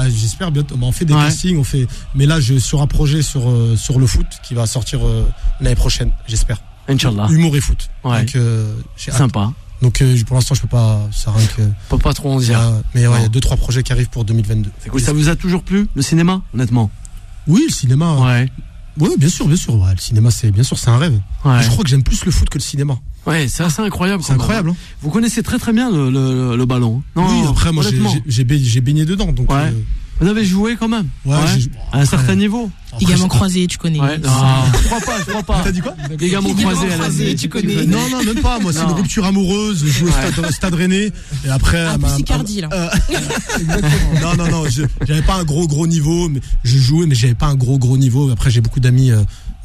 j'espère bientôt. On fait des castings, mais là, sur un projet sur le foot qui va sortir l'année prochaine, j'espère. Inch'Allah. Humour et foot. Ouais. Donc, sympa. Donc pour l'instant je peux pas, ça rien que. Peut pas trop en dire. Mais il y a 2-3 projets qui arrivent pour 2022. C'est cool. Ça vous a toujours plu le cinéma, honnêtement? Oui, le cinéma. Ouais, bien sûr. Ouais, le cinéma c'est un rêve. Ouais. Je crois que j'aime plus le foot que le cinéma. Ouais, c'est assez incroyable. C'est incroyable. Vous connaissez très très bien le ballon. Non, oui, après moi j'ai baigné dedans donc. Ouais. Vous avez joué quand même. Ouais. À un certain niveau. Ligaments croisés, tu connais. Ouais. Non, je crois pas. T'as dit quoi? Ligaments croisés, tu connais. Non, même pas. Moi, c'est une rupture amoureuse. Je joue au Stade Rennais. Et après. Picardie, là. Exactement. Non. J'avais pas un gros niveau. Mais je jouais, mais j'avais pas un gros niveau. Après, j'ai beaucoup d'amis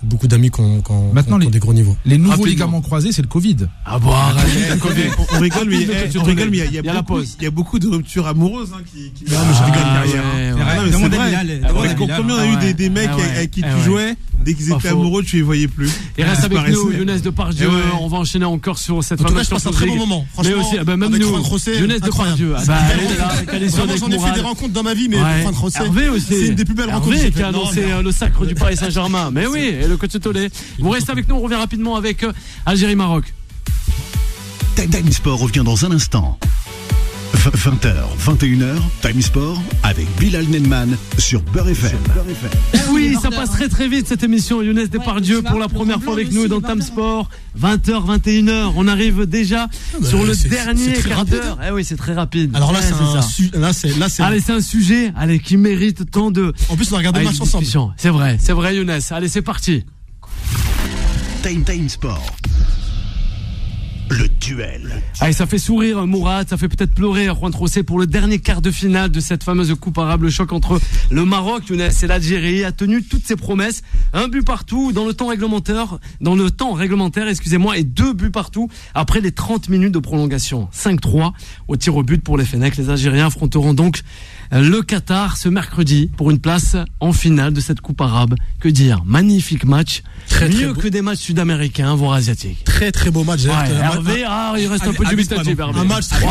qui ont des gros niveaux. Les nouveaux ligaments croisés, c'est le Covid. Ah bon, arrête, on rigole, mais il y a beaucoup de ruptures amoureuses qui non, mais je rigole. C'est vrai. Combien on a eu des mecs avec qui tu jouais, dès qu'ils étaient amoureux, tu les voyais plus. Et reste avec nous, Younes Depardieu. On va enchaîner encore sur cette fameuse chanson. C'est un très bon moment. Mais aussi, même nous, Younes Depardieu. J'en ai fait des rencontres dans ma vie, mais Juan José, c'est une des plus belles rencontres. Hervé qui a annoncé le sacre du Paris Saint-Germain. Mais oui, le coach Tolé. Vous restez avec nous, on revient rapidement avec Algérie-Maroc. Time Sport revient dans un instant. 20h, 21h, Time Sport avec Bilal Nenman sur Beurre FM. Oui, ça passe très très vite cette émission. Younes Depardieu pour la première fois avec nous dans Time Sport. 20h, 21h. On arrive déjà sur le dernier quart d'heure. Eh oui, c'est très rapide. Alors là, c'est un sujet qui mérite tant de. En plus, on a regardé le match ensemble. C'est vrai, Younes. Allez, c'est parti. Time Sport. Le duel. Allez, ça fait sourire Mourad, ça fait peut-être pleurer Juan José pour le dernier quart de finale de cette fameuse coupe arabe. Le choc entre le Maroc, Younes, et l'Algérie a tenu toutes ses promesses. Un but partout dans le temps réglementaire, et 2 buts partout après les 30 minutes de prolongation. 5-3 au tir au but pour les Fennecs. Les Algériens affronteront donc le Qatar ce mercredi pour une place en finale de cette coupe arabe. Que dire? Magnifique match. Mieux que des matchs sud-américains, voire asiatiques. Très très beau match. Hervé, il reste un peu dubitatif. Un match très on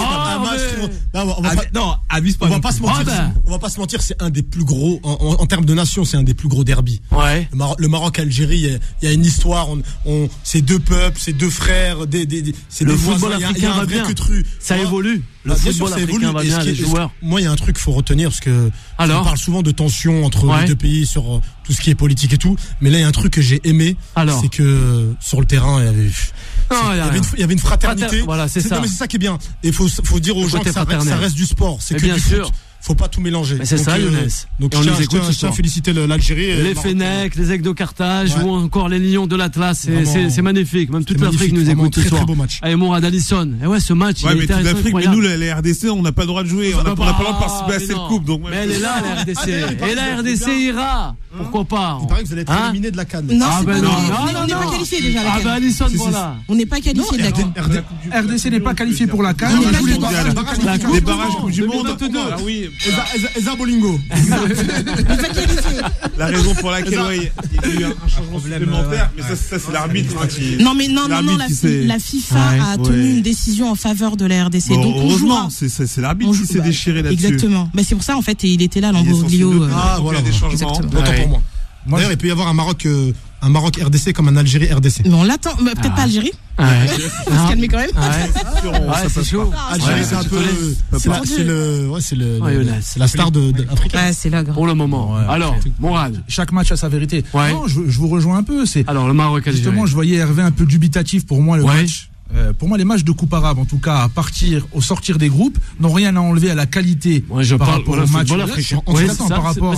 va pas se mentir, c'est un des plus gros en termes de nation, c'est un des plus gros derbys. Ouais. Le Maroc-Algérie, il y a une histoire. C'est 2 peuples, c'est 2 frères, c'est le des football africain va bien. Ça évolue. Le football africain va bien, les joueurs. Moi, il y a un truc qu'il faut retenir parce que on parle souvent de tensions entre les 2 pays sur tout ce qui est politique et tout. Mais là, il y a un truc que j'ai aimé, c'est que sur le terrain, il y avait une fraternité. Voilà, c'est ça. Non, mais c'est ça qui est bien. Et il faut dire aux gens que ça reste du sport. C'est que bien du sûr. foot. Faut pas tout mélanger. Mais c'est ça, Younes. Donc je tiens à féliciter l'Algérie. Les Fennecs, les Aigles de Carthage, ou encore les Lions de l'Atlas. C'est magnifique. Même toute l'Afrique nous écoute ce soir. Allez, Mourad Allison. Et ce match. Ouais, mais toute l'Afrique, mais nous, les RDC, on n'a pas le droit de jouer. On n'a pas le droit de participer à cette coupe. Mais elle est là, la RDC. Et la RDC ira. Pourquoi pas? Il paraît que vous allez être éliminé de la CAN. Non, on n'est pas qualifié déjà. Ah ben Allison, voilà. On n'est pas qualifié de la CAN. RDC n'est pas qualifié pour la CAN. Les barrages Coupe du Monde. Oui. Eza Bolingo. La raison pour laquelle il y a eu un changement supplémentaire, mais ça c'est l'arbitre qui. Non, la FIFA a tenu une décision en faveur de la RDC. Donc heureusement, c'est l'arbitre qui s'est déchiré là-dessus. Exactement. Mais c'est pour ça en fait, il était là, l'Ambroglio. Ah voilà, des changements. Autant pour moi. D'ailleurs, il peut y avoir un Maroc RDC comme un Algérie RDC. Mais on l'attend, peut-être pas Algérie. On va se calmer quand même. C'est chaud. Algérie, c'est un peu. C'est la star d'Afrique. Ouais, c'est là. Pour le moment. Alors, Mourad. Chaque match a sa vérité. Non, je vous rejoins un peu. Alors, le Maroc Algérie. Justement, je voyais Hervé un peu dubitatif pour moi le match. Pour moi, les matchs de coupe arabe, en tout cas, au sortir des groupes, n'ont rien à enlever à la qualité. Je parle pour le football africain. Par rapport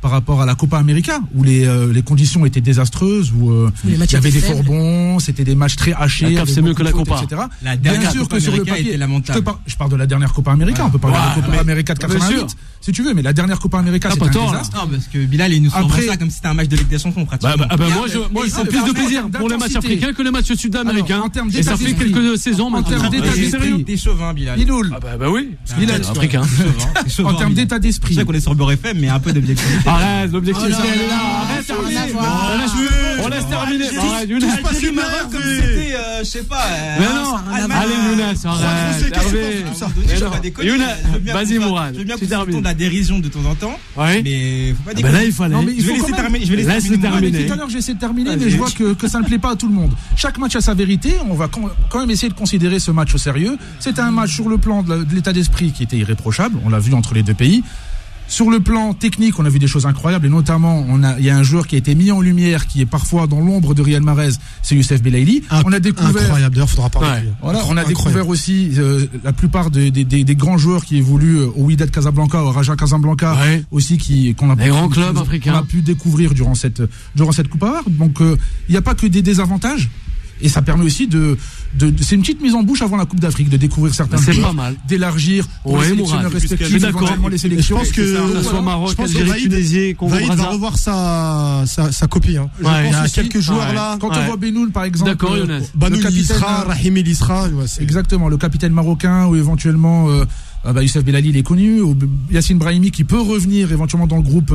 par rapport à la Copa América, où les conditions étaient désastreuses, où il y avait des fourgons, c'était des matchs très hachés. La CAF, c'est mieux que la Copa. Etc. La dernière Bien sûr Copa que sur le América papier, était lamentable. je parle de la dernière Copa América, on peut parler de la Copa América de 88, si tu veux, mais la dernière Copa América, c'était un désastre. Non, parce que Bilal, il nous sort ça comme si c'était un match de Ligue des Champions, pratiquement. Moi, c'est plus de plaisir pour les matchs africains que les matchs sud-américains. Et ça fait quelques saisons maintenant. En termes d'état d'esprit. T'es chauvin, Bilal. Biloul. Bah oui. Bilal, africain. En termes d'état d'esprit. C'est vrai qu'on est sur Beurre FM, mais un peu d'objectivité. Arrête, l'objectif, c'est là. Arrête, on laisse terminer. Arrête, Younes. Du Maroc comme c'était, je sais pas. Mais non, allez, Younes, arrête. Hervé. Younes, vas-y, Mourad. Je veux bien qu'on se de la dérision de temps en temps. Ouais. Mais faut pas dire. Là, il fallait. Je vais laisser terminer. Tout à l'heure, j'essaie de terminer, mais je vois que ça ne plaît pas à tout le monde. Chaque match a sa vérité. On va quand même essayer de considérer ce match au sérieux. C'était un match sur le plan de l'état d'esprit qui était irréprochable. On l'a vu entre les deux pays. Sur le plan technique, on a vu des choses incroyables et notamment, il y a un joueur qui a été mis en lumière, qui est parfois dans l'ombre de Riyad Mahrez, c'est Youssef Belaïli. On a découvert. Incroyable, d'ailleurs, faudra parler de lui. Voilà, on a découvert aussi la plupart des grands joueurs qui évoluent au Wydad Casablanca, au Raja Casablanca, aussi qu'on a pu découvrir durant cette Coupe. Donc, il n'y a pas que des désavantages. Et ça permet aussi c'est une petite mise en bouche avant la Coupe d'Afrique, de découvrir certains joueurs, c'est pas mal, d'élargir pour les sélectionneurs respectifs, éventuellement les sélections. Je pense que soit Maroc, Algérie, Tunisie, Congo, Vaïd va revoir sa copie. Hein. Il y a quelques joueurs là. Quand on voit Benoun par exemple, Benoun Isra, Rahimi Isra, exactement, le capitaine marocain, ou éventuellement Youssef Belaïli, il est connu, ou Yassine Brahimi qui peut revenir éventuellement dans le groupe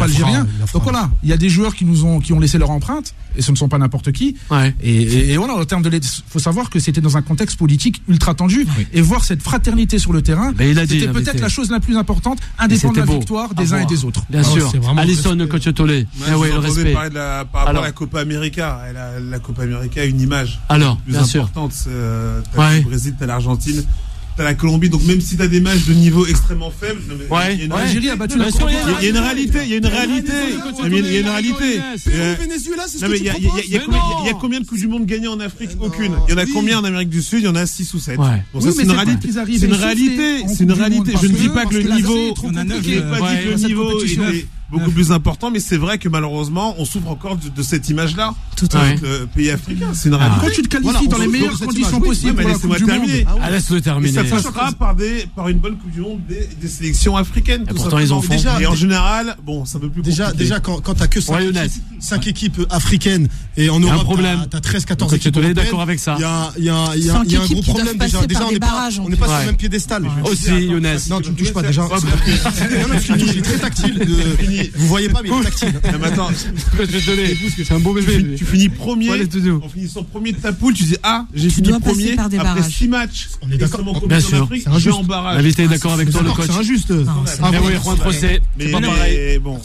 algérien. Donc voilà, il y a des joueurs qui ont laissé leur empreinte, et ce ne sont pas n'importe qui. Et voilà, en termes faut savoir que c'était dans un contexte politique ultra tendu, et voir cette fraternité sur le terrain, c'était peut-être la chose la plus importante, indépendamment de la victoire des uns et des autres. Bien sûr. Alisson Coach-Tolé. Le respect. Par rapport à la Copa América, la Copa América a une image plus importante. T'as le Brésil, t'as l'Argentine, t'as la Colombie, donc même si t'as des matchs de niveau extrêmement faible, l'Algérie a battu la Colombie. Il y a une réalité. Venezuela, c'est ce que tu proposes. Il y a combien de Coupes du Monde gagnées en Afrique? Aucune. Il y en a combien en Amérique du Sud? Il y en a 6 ou 7. Bon, ça, c'est une réalité. C'est une réalité. Je ne dis pas que le niveau est beaucoup plus important, mais c'est vrai que malheureusement, on souffre encore de cette image-là. Avec le pays africain, c'est une réalité. Quand tu te qualifies dans les meilleures conditions possibles, laissez-moi terminer. Laisse-le terminer. Ça passera par une bonne Coupe du Monde des sélections africaines. Pourtant, ils en font. Et en général, c'est un peu plus compliqué. Déjà, quand t'as que 5 équipes africaines, et en Europe, t'as 13-14 équipes. Tu es d'accord avec ça? Il y a un gros problème déjà. Déjà, on n'est pas sur le même piédestal. Aussi, Younes. Non, tu me touches pas déjà. Il est très tactile. Vous voyez pas, mais il est tactile. Mais attends, c'est un beau bébé. Tu finis premier. En finissant premier de ta poule, tu dis j'ai fini premier après 6 matchs. On est d'accord. Bien sûr. Je suis en barrage. L'invité est d'accord avec toi, le coach. C'est injuste. Mais oui, Juan Procès. C'est pas pareil. Bon.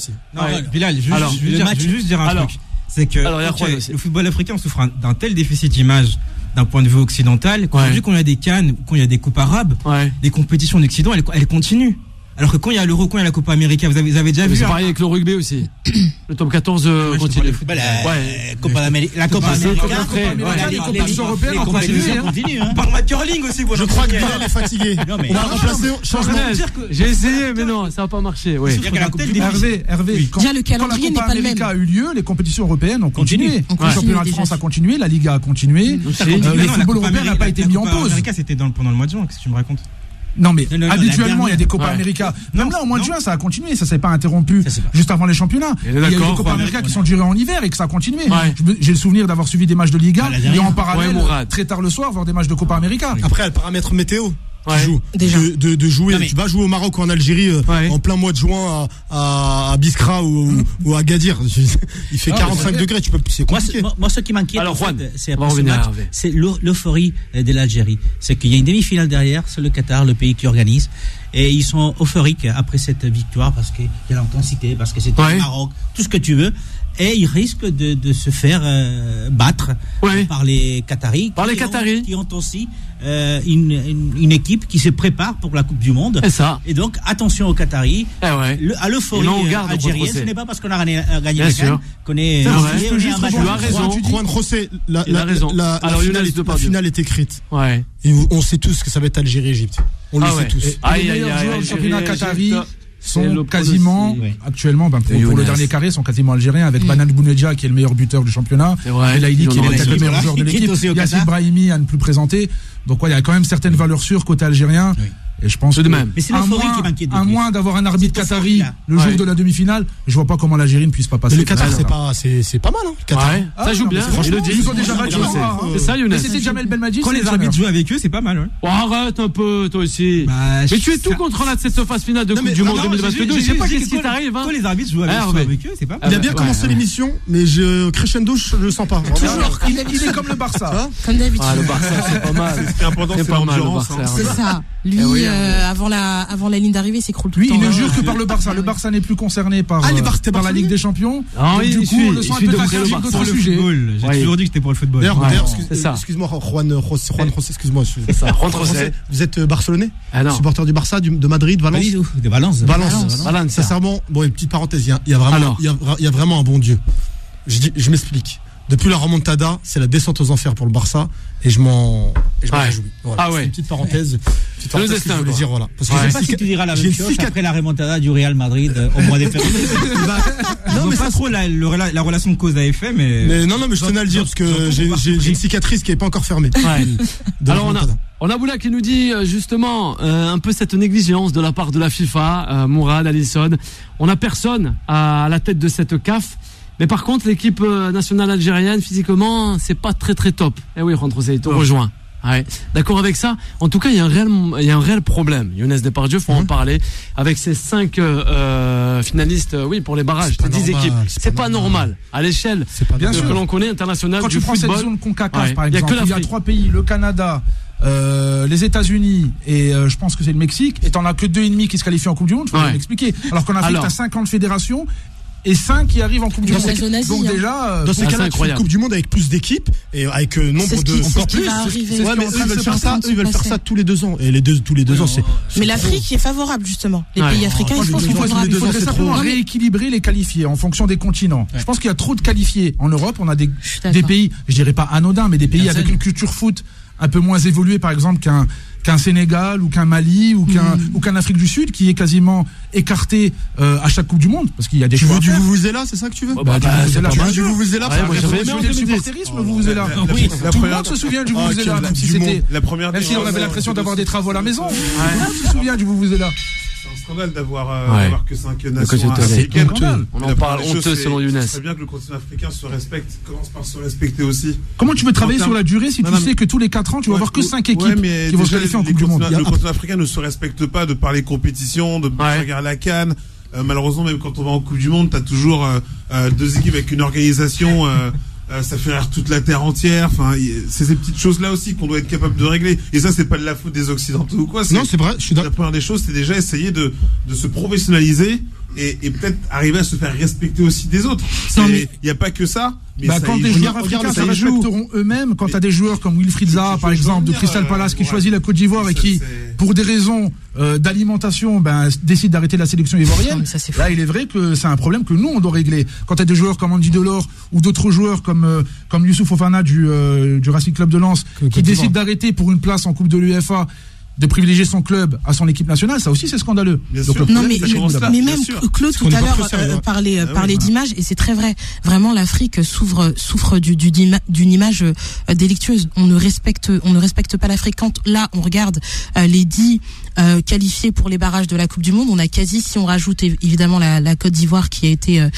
Bilal, je veux juste dire un truc. C'est que le football africain souffre d'un tel déficit d'image d'un point de vue occidental, vu qu'on a des CAN, qu'on a des coupes arabes, les compétitions d'Occident, elles continuent. Alors que quand il y a l'Euro, quand il y a la Copa América, vous avez déjà vu. C'est pareil avec le rugby aussi. Le top 14 continue. La Copa América. La Copa América. Les compétitions européennes continuent. Par ma curling aussi, je crois que Bilal est fatigué. On va remplacer. J'ai essayé, mais non, ça n'a pas marché. Hervé, quand la Copa América a eu lieu, les compétitions européennes ont continué. Le championnat de France a continué, la Liga a continué. Le football européen n'a pas été mis en pause. La Copa América, c'était pendant le mois de juin. Qu'est-ce que tu me racontes? Non mais habituellement il y a des Copa América. Même là au mois de juin ça a continué, ça s'est pas interrompu juste avant les championnats. Il y a eu des Copa América qui sont durées en hiver et que ça a continué. J'ai le souvenir d'avoir suivi des matchs de Liga et en parallèle très tard le soir voir des matchs de Copa América. Après le paramètre météo. De jouer, tu vas jouer au Maroc ou en Algérie en plein mois de juin à Biskra ou à Gadir. Il fait 45 degrés, c'est compliqué. Moi, ce qui m'inquiète, c'est l'euphorie de l'Algérie. C'est qu'il y a une demi-finale derrière, c'est le Qatar, le pays qui organise. Et ils sont euphoriques après cette victoire parce qu'il y a l'intensité, parce que c'était le Maroc, tout ce que tu veux. Et ils risquent de se faire battre par les Qataris. Qui ont aussi une équipe qui se prépare pour la Coupe du Monde. Et donc, attention aux Qataris. À l'euphorie algérienne, ce n'est pas parce qu'on a gagné la CAN qu'on est... Tu as raison. Juan José, la finale est écrite. Et on sait tous que ça va être Algérie-Égypte. On le sait tous. Les meilleurs joueurs du championnat qatari sont quasiment, actuellement, pour le dernier carré, sont quasiment algériens, avec Banan Bounedja, qui est le meilleur buteur du championnat, et Laïli, qui est peut-être le meilleur joueur de l'équipe, Yassine Brahimi à ne plus présenter. Donc, il y a quand même certaines valeurs sûres côté algérien. Et je pense que, mais c'est l'euphorie qui m'inquiète. À moins d'avoir un arbitre qatari le jour de la demi-finale, je vois pas comment l'Algérie ne puisse pas passer. Mais le Qatar, c'est pas mal, hein. Le Qatar. Ça joue bien. Franchement, ils ont déjà battu. C'est ça, Younes. C'était Jamel Belmadi. Quand les arbitres jouent avec eux, c'est pas mal. Arrête un peu, toi aussi. Mais tu es tout contre cette phase finale de Coupe du Monde 2022. Je sais pas qu'est-ce qui t'arrive. Quand les arbitres jouent avec eux, c'est pas mal. Il a bien commencé l'émission, mais crescendo, je le sens pas. Il est comme le Barça. Comme d'habitude. Le Barça, c'est pas mal. Ce qui est important, c'est l'endurance. C'est ça. Lui, avant la ligne d'arrivée, il s'écroule tout le temps. Lui, il ne jure que par le Barça. Le Barça n'est plus concerné par la Ligue des Champions. Du coup, on le sent un peu passif d'autres sujets. J'ai toujours dit que j'étais pour le football. D'ailleurs, excuse-moi, Juan excuse-moi. Juan José. Vous êtes barcelonais? Supporter du Barça, de Madrid, Valence? De Valence. Sincèrement, une petite parenthèse, il y a vraiment un bon Dieu. Je m'explique. Depuis la remontada, c'est la descente aux enfers pour le Barça et je m'en réjouis. Voilà. C'est une petite parenthèse. Le destin, je voulais dire, voilà. Parce que je sais pas si tu diras la même chose après la remontada du Real Madrid au mois de février. Non, mais pas trop la relation de cause à effet, mais non, mais je tenais à le dire parce que j'ai une cicatrice qui n'est pas encore fermée. Alors on a Boula qui nous dit justement un peu cette négligence de la part de la FIFA, Mourad, Alisson. On n'a personne à la tête de cette CAF. Mais par contre, l'équipe nationale algérienne, physiquement, c'est pas très très top. Eh oui, Juan José, te rejoint. Ouais. D'accord avec ça. En tout cas, il y a un réel problème. Younes Depardieu, faut en parler. Avec ces 5 finalistes, pour les barrages, c'est 10 équipes. C'est pas normal. À l'échelle que l'on connaît internationale du football. Quand tu prends cette zone CONCACAF, par exemple, il y a 3 pays, le Canada, les États-Unis et je pense que c'est le Mexique. Et t'en as que 2,5 qui se qualifient en Coupe du Monde. Faut m'expliquer. Alors qu'en Afrique, t'as 50 fédérations. Et 5 qui arrivent en Coupe du Monde. Donc déjà, dans ces cas-là, tu fais une Coupe du Monde avec plus d'équipes et avec nombre de encore plus. Mais ils veulent faire ça tous les 2 ans. Et tous les 2 ans, c'est. Mais l'Afrique est favorable justement. Les pays africains, ils sont favorables. Il faudrait simplement rééquilibrer les qualifiés en fonction des continents. Je pense qu'il y a trop de qualifiés en Europe. On a des pays, je dirais pas anodins, mais des pays avec une culture foot un peu moins évoluée, par exemple qu'un Sénégal ou qu'un Mali ou qu'un Afrique du Sud qui est quasiment écarté à chaque Coupe du Monde parce qu'il y a des choix. Tu veux du Vuvuzela, c'est ça que tu veux? Du Vuvuzela, le supporterisme Vuvuzela. Tout le monde se souvient du Vuvuzela, même si on avait l'impression d'avoir des travaux à la maison. Tout le monde se souvient du Vuvuzela. C'est un scandale d'avoir que 5 nations africaines. On en parle honteux selon Younes. C'est bien que le continent africain commence par se respecter aussi. Comment tu veux travailler sur la durée si tu sais que tous les 4 ans tu vas avoir que 5 équipes qui vont se qualifier en Coupe du Monde? Le continent africain ne se respecte pas de par les compétitions, de regarder la CAN. Malheureusement, même quand on va en Coupe du Monde, t'as toujours 2 équipes avec une organisation. Ça fait rire toute la terre entière. Enfin, c'est ces petites choses là aussi qu'on doit être capable de régler. Et ça, c'est pas de la faute des Occidentaux ou quoi. Non, c'est vrai. La première des choses, c'est déjà essayer de se professionnaliser et peut-être arriver à se faire respecter aussi des autres. Il n'y a pas que ça. Mais quand des joueurs africains se respecteront eux-mêmes, quand tu as des joueurs comme Wilfried Zaha, par exemple, de Crystal Palace, qui choisit la Côte d'Ivoire et qui, pour des raisons d'alimentation, décide d'arrêter la sélection ivoirienne, là, il est vrai que c'est un problème que nous, on doit régler. Quand tu as des joueurs comme Andy Delors ou d'autres joueurs comme Youssouf Fofana du Racing Club de Lens, qui décident d'arrêter pour une place en Coupe de l'UEFA, de privilégier son club à son équipe nationale, ça aussi c'est scandaleux. Mais même Claude tout à l'heure parlait d'image et c'est très vrai. Vraiment l'Afrique souffre d'une image délictueuse. On ne respecte pas l'Afrique. Quand là on regarde les 10 qualifiés pour les barrages de la Coupe du Monde, on a quasi, si on rajoute évidemment la Côte d'Ivoire qui a été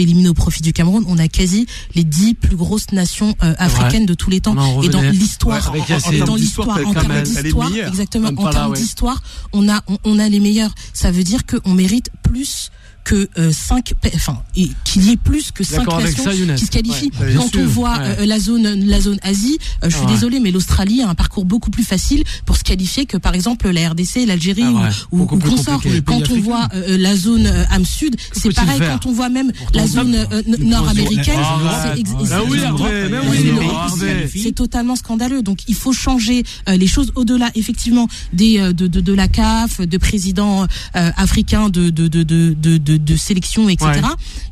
éliminée au profit du Cameroun, on a quasi les 10 plus grosses nations africaines de tous les temps. Et dans l'histoire, en termes d'histoire, exactement. En termes d'histoire, on a les meilleurs. Ça veut dire qu'on mérite plus que 5, qu'il y ait plus que 5 nations qui se qualifient. Quand on voit la zone Asie, je suis désolée, mais l'Australie a un parcours beaucoup plus facile pour se qualifier que par exemple la RDC, l'Algérie ou consort. Quand on voit la zone Am Sud, c'est pareil. Quand on voit même la zone nord-américaine, c'est totalement scandaleux. Donc il faut changer les choses au-delà effectivement de la CAF, de présidents africains, de sélection, etc.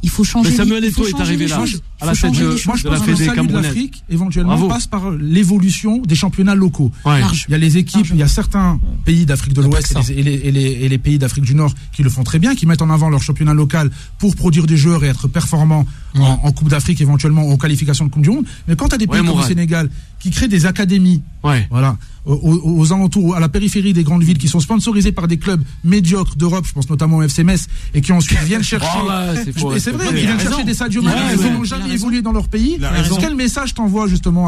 Il faut changer. Mais Samuel Eto'o est arrivé là. à la tête de la Fédé camerounaise. L'Afrique, éventuellement, passe par l'évolution des championnats locaux. Il y a les équipes, il y a certains pays d'Afrique de l'Ouest et les pays d'Afrique du Nord qui le font très bien, qui mettent en avant leur championnat local pour produire des joueurs et être performants en Coupe d'Afrique, éventuellement aux qualifications de Coupe du Monde. Mais quand tu as des pays comme le Sénégal qui créent des académies, voilà, aux alentours, à la périphérie des grandes villes, qui sont sponsorisés par des clubs médiocres d'Europe, je pense notamment au FC Metz, et qui ensuite viennent chercher. Et c'est vrai, ils viennent chercher des Sadio Mané, ils n'ont jamais évolué dans leur pays. Quel message t'envoie justement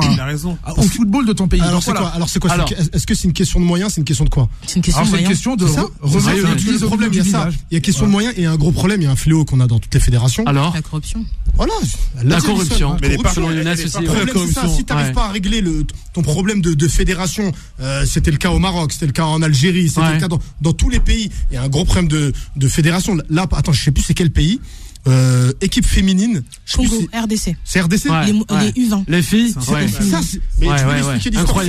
au football de ton pays? Alors c'est quoi? Est-ce que c'est une question de moyens? C'est une question de quoi? C'est une question de moyens. C'est une question de remettre le problème. Il y a une question de moyens et un gros problème. Il y a un fléau qu'on a dans toutes les fédérations. Alors la corruption. Voilà. La corruption. Mais selon Younes aussi. Si t'arrives pas à régler ton problème de fédération, c'était le cas au Maroc, c'était le cas en Algérie, c'était le cas dans tous les pays. Il y a un gros problème de fédération. Là, attends, je sais plus c'est quel pays. Équipe féminine. Congo, RDC. C'est RDC. Les U20. Les filles. Incroyable.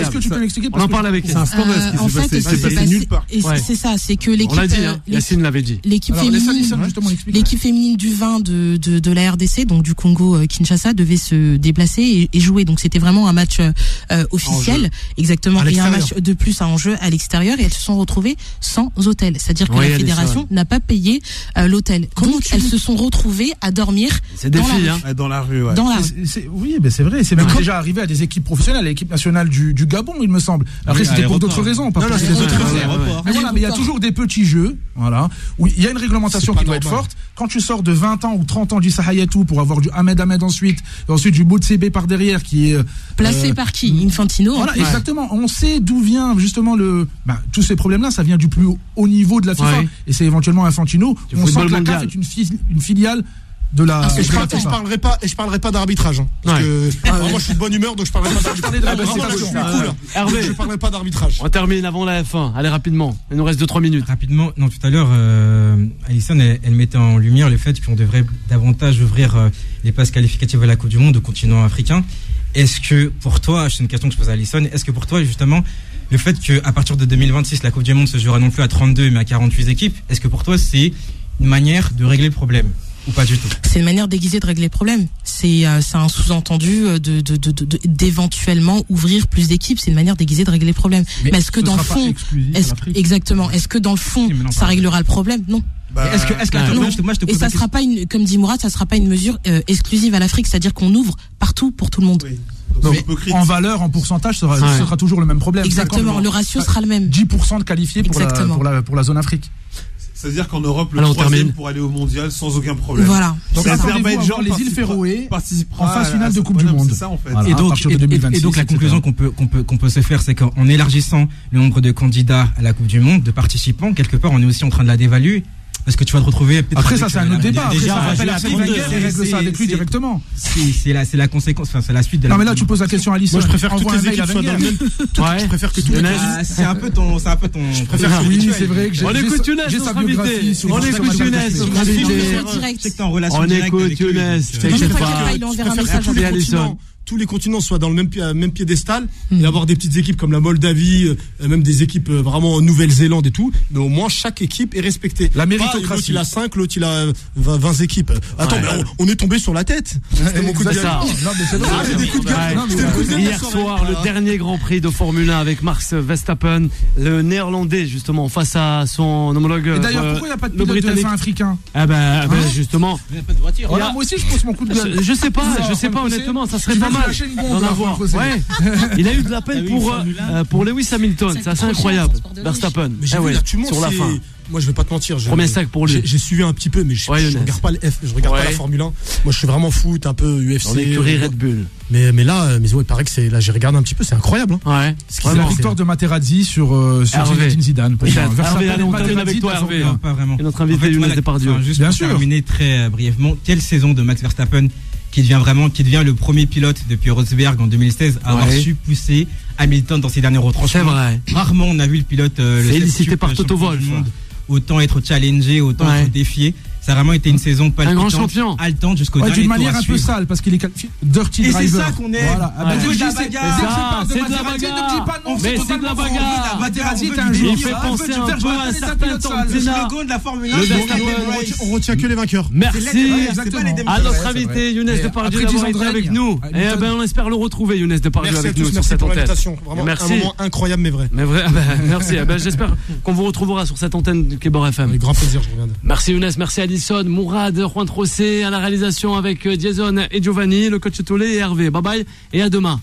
Est-ce que tu peux m'expliquer? On en parle avec. C'est un scandale ce qui s'est passé. C'est passé nulle part. C'est ça, c'est que l'équipe. On l'a dit, Yacine l'avait dit. L'équipe féminine du 20 de la RDC, donc du Congo Kinshasa, devait se déplacer et jouer. Donc c'était vraiment un match officiel, exactement, et un match de plus à enjeu à l'extérieur. Et elles se sont retrouvées sans hôtel, c'est-à-dire que la fédération n'a pas payé l'hôtel. Donc elles se sont retrouvées à dormir dans la rue. Oui, mais c'est vrai. C'est même déjà arrivé à des équipes professionnelles, à l'équipe nationale du Gabon, il me semble. Après, c'était pour d'autres raisons. Mais voilà, mais il y a toujours des petits jeux, voilà, où il y a une réglementation qui doit être forte. Quand tu sors de 20 ans ou 30 ans du Sahayatou pour avoir du Ahmed ensuite, et ensuite du Boutsébé par derrière qui est placé par qui? Infantino. Voilà, exactement. On sait d'où vient justement tous ces problèmes-là. Ça vient du plus haut niveau de la FIFA, et c'est éventuellement Infantino. On sent que la CAF est une filiale de la. Et je parlerai pas d'arbitrage. Parce que moi je suis de bonne humeur, donc je parlerai pas d'arbitrage. Hervé, je parlerai pas d'arbitrage. On termine avant la F1. Allez rapidement. Il nous reste 2-3 minutes. Rapidement. Non, tout à l'heure, Alison, elle mettait en lumière le fait qu'on devrait davantage ouvrir les passes qualificatives à la Coupe du Monde au continent africain. Est-ce que pour toi, c'est une question que je pose à Alison, est-ce que pour toi justement le fait qu'à partir de 2026 la Coupe du Monde se jouera non plus à 32 mais à 48 équipes, est-ce que pour toi c'est une manière de régler le problème? Ou pas du tout? C'est une manière déguisée de régler le problème. C'est un sous-entendu d'éventuellement ouvrir plus d'équipes. C'est une manière déguisée de régler le problème. Mais est-ce que dans le fond, est-ce que dans le fond, ça réglera le problème? Non. Et ça sera pas comme dit Mourad, ça sera pas une mesure exclusive à l'Afrique. C'est-à-dire qu'on ouvre partout pour tout le monde. Oui. Donc, en valeur, en pourcentage, ce sera toujours le même problème. Exactement. Le ratio sera le même. 10% de qualifiés pour la zone Afrique. C'est-à-dire qu'en Europe, le troisième pour aller au mondial sans aucun problème. Voilà. Donc Azerbaïdjan, les îles Féroé participera en phase finale de Coupe du Monde. C'est ça en fait. Voilà, et donc la conclusion qu'on peut se faire, c'est qu'en élargissant le nombre de candidats à la Coupe du Monde, de participants, quelque part, on est aussi en train de la dévaluer. Parce que tu vas te retrouver. Après, ça, c'est un autre débat. Après, ça rappelle la Seconde Guerre et règle ça avec lui directement. C'est la conséquence, enfin, c'est la suite de la. Non, mais là, tu poses la question à Alison. Moi, je préfère que toutes les équipes soient dans le même. Je préfère que toutes les équipes. C'est un peu ton. Je préfère que oui, c'est vrai que j'ai. On écoute Younes, notre invité. On écoute Younes, notre invité. On écoute Younes. Je préfère que tous les continents soient dans le même piédestal et avoir des petites équipes comme la Moldavie, même des équipes vraiment en Nouvelle-Zélande et tout, mais au moins chaque équipe est respectée. La méritocratie. L'autre il a 5, l'autre il a 20 équipes. Attends, mais on est tombé sur la tête. C'était mon coup de gueule. Hier soir, le dernier Grand Prix de Formule 1 avec Max Verstappen, le néerlandais justement face à son homologue. Et d'ailleurs, pourquoi il n'y a pas de pilote de F1 africain? Ah ben justement. Il n'y a pas de voiture. Moi aussi je pose mon coup de gueule. Je sais pas honnêtement, ça serait pas mal d'en avoir. Ouais. Il a eu de la peine pour Lewis Hamilton, c'est assez incroyable. Verstappen. Sur la fin. Moi, je vais pas te mentir. Premier sac pour lui. J'ai suivi un petit peu, mais je regarde pas je regarde pas la Formule 1. Moi, je suis vraiment foot, un peu UFC. On est écurie Red Bull. Mais là, il paraît que là, j'ai regardé un petit peu, c'est incroyable. Ouais. C'est la victoire de Materazzi sur Zinedine Zidane. Hervé, allez, on termine avec toi, Hervé. Pas vraiment. Et notre invité, Younes Depardieu. Juste pour terminer très brièvement, quelle saison de Max Verstappen qui devient le premier pilote depuis Rosberg en 2016 à avoir su pousser Hamilton dans ses derniers retranchements. C'est vrai. Rarement on a vu le pilote félicité par Toto Wolff. Autant être challengé, autant être défié. Ça a vraiment été une saison palpitante, un grand champion, haletante jusqu'au dernier tour. D'une manière un peu sale parce qu'il est qualifié Dirty Driver. Et c'est ça qu'on est. Voilà. C'est de la bagarre. Mais c'est de la bagarre. Materazzi est un joueur. Il fait penser un peu à un certain temps. Le slogan de la Formule 1. On retient que les vainqueurs. Merci à notre invité Younes Depardieu d'avoir été avec nous. Et ben on espère le retrouver, Younes Depardieu, avec nous sur cette antenne. Merci. Un moment incroyable mais vrai. Merci. J'espère qu'on vous retrouvera sur cette antenne du Quai Beurre FM. Avec grand plaisir, je reviens. Merci Younes, merci Addison, Mourad, Juan Trossé à la réalisation avec Jason et Giovanni, le coach Tolé et Hervé. Bye bye et à demain.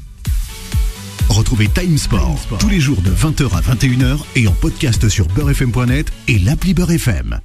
Retrouvez Time Sport tous les jours de 20h à 21h et en podcast sur beurrefm.net et l'appli Beurre FM.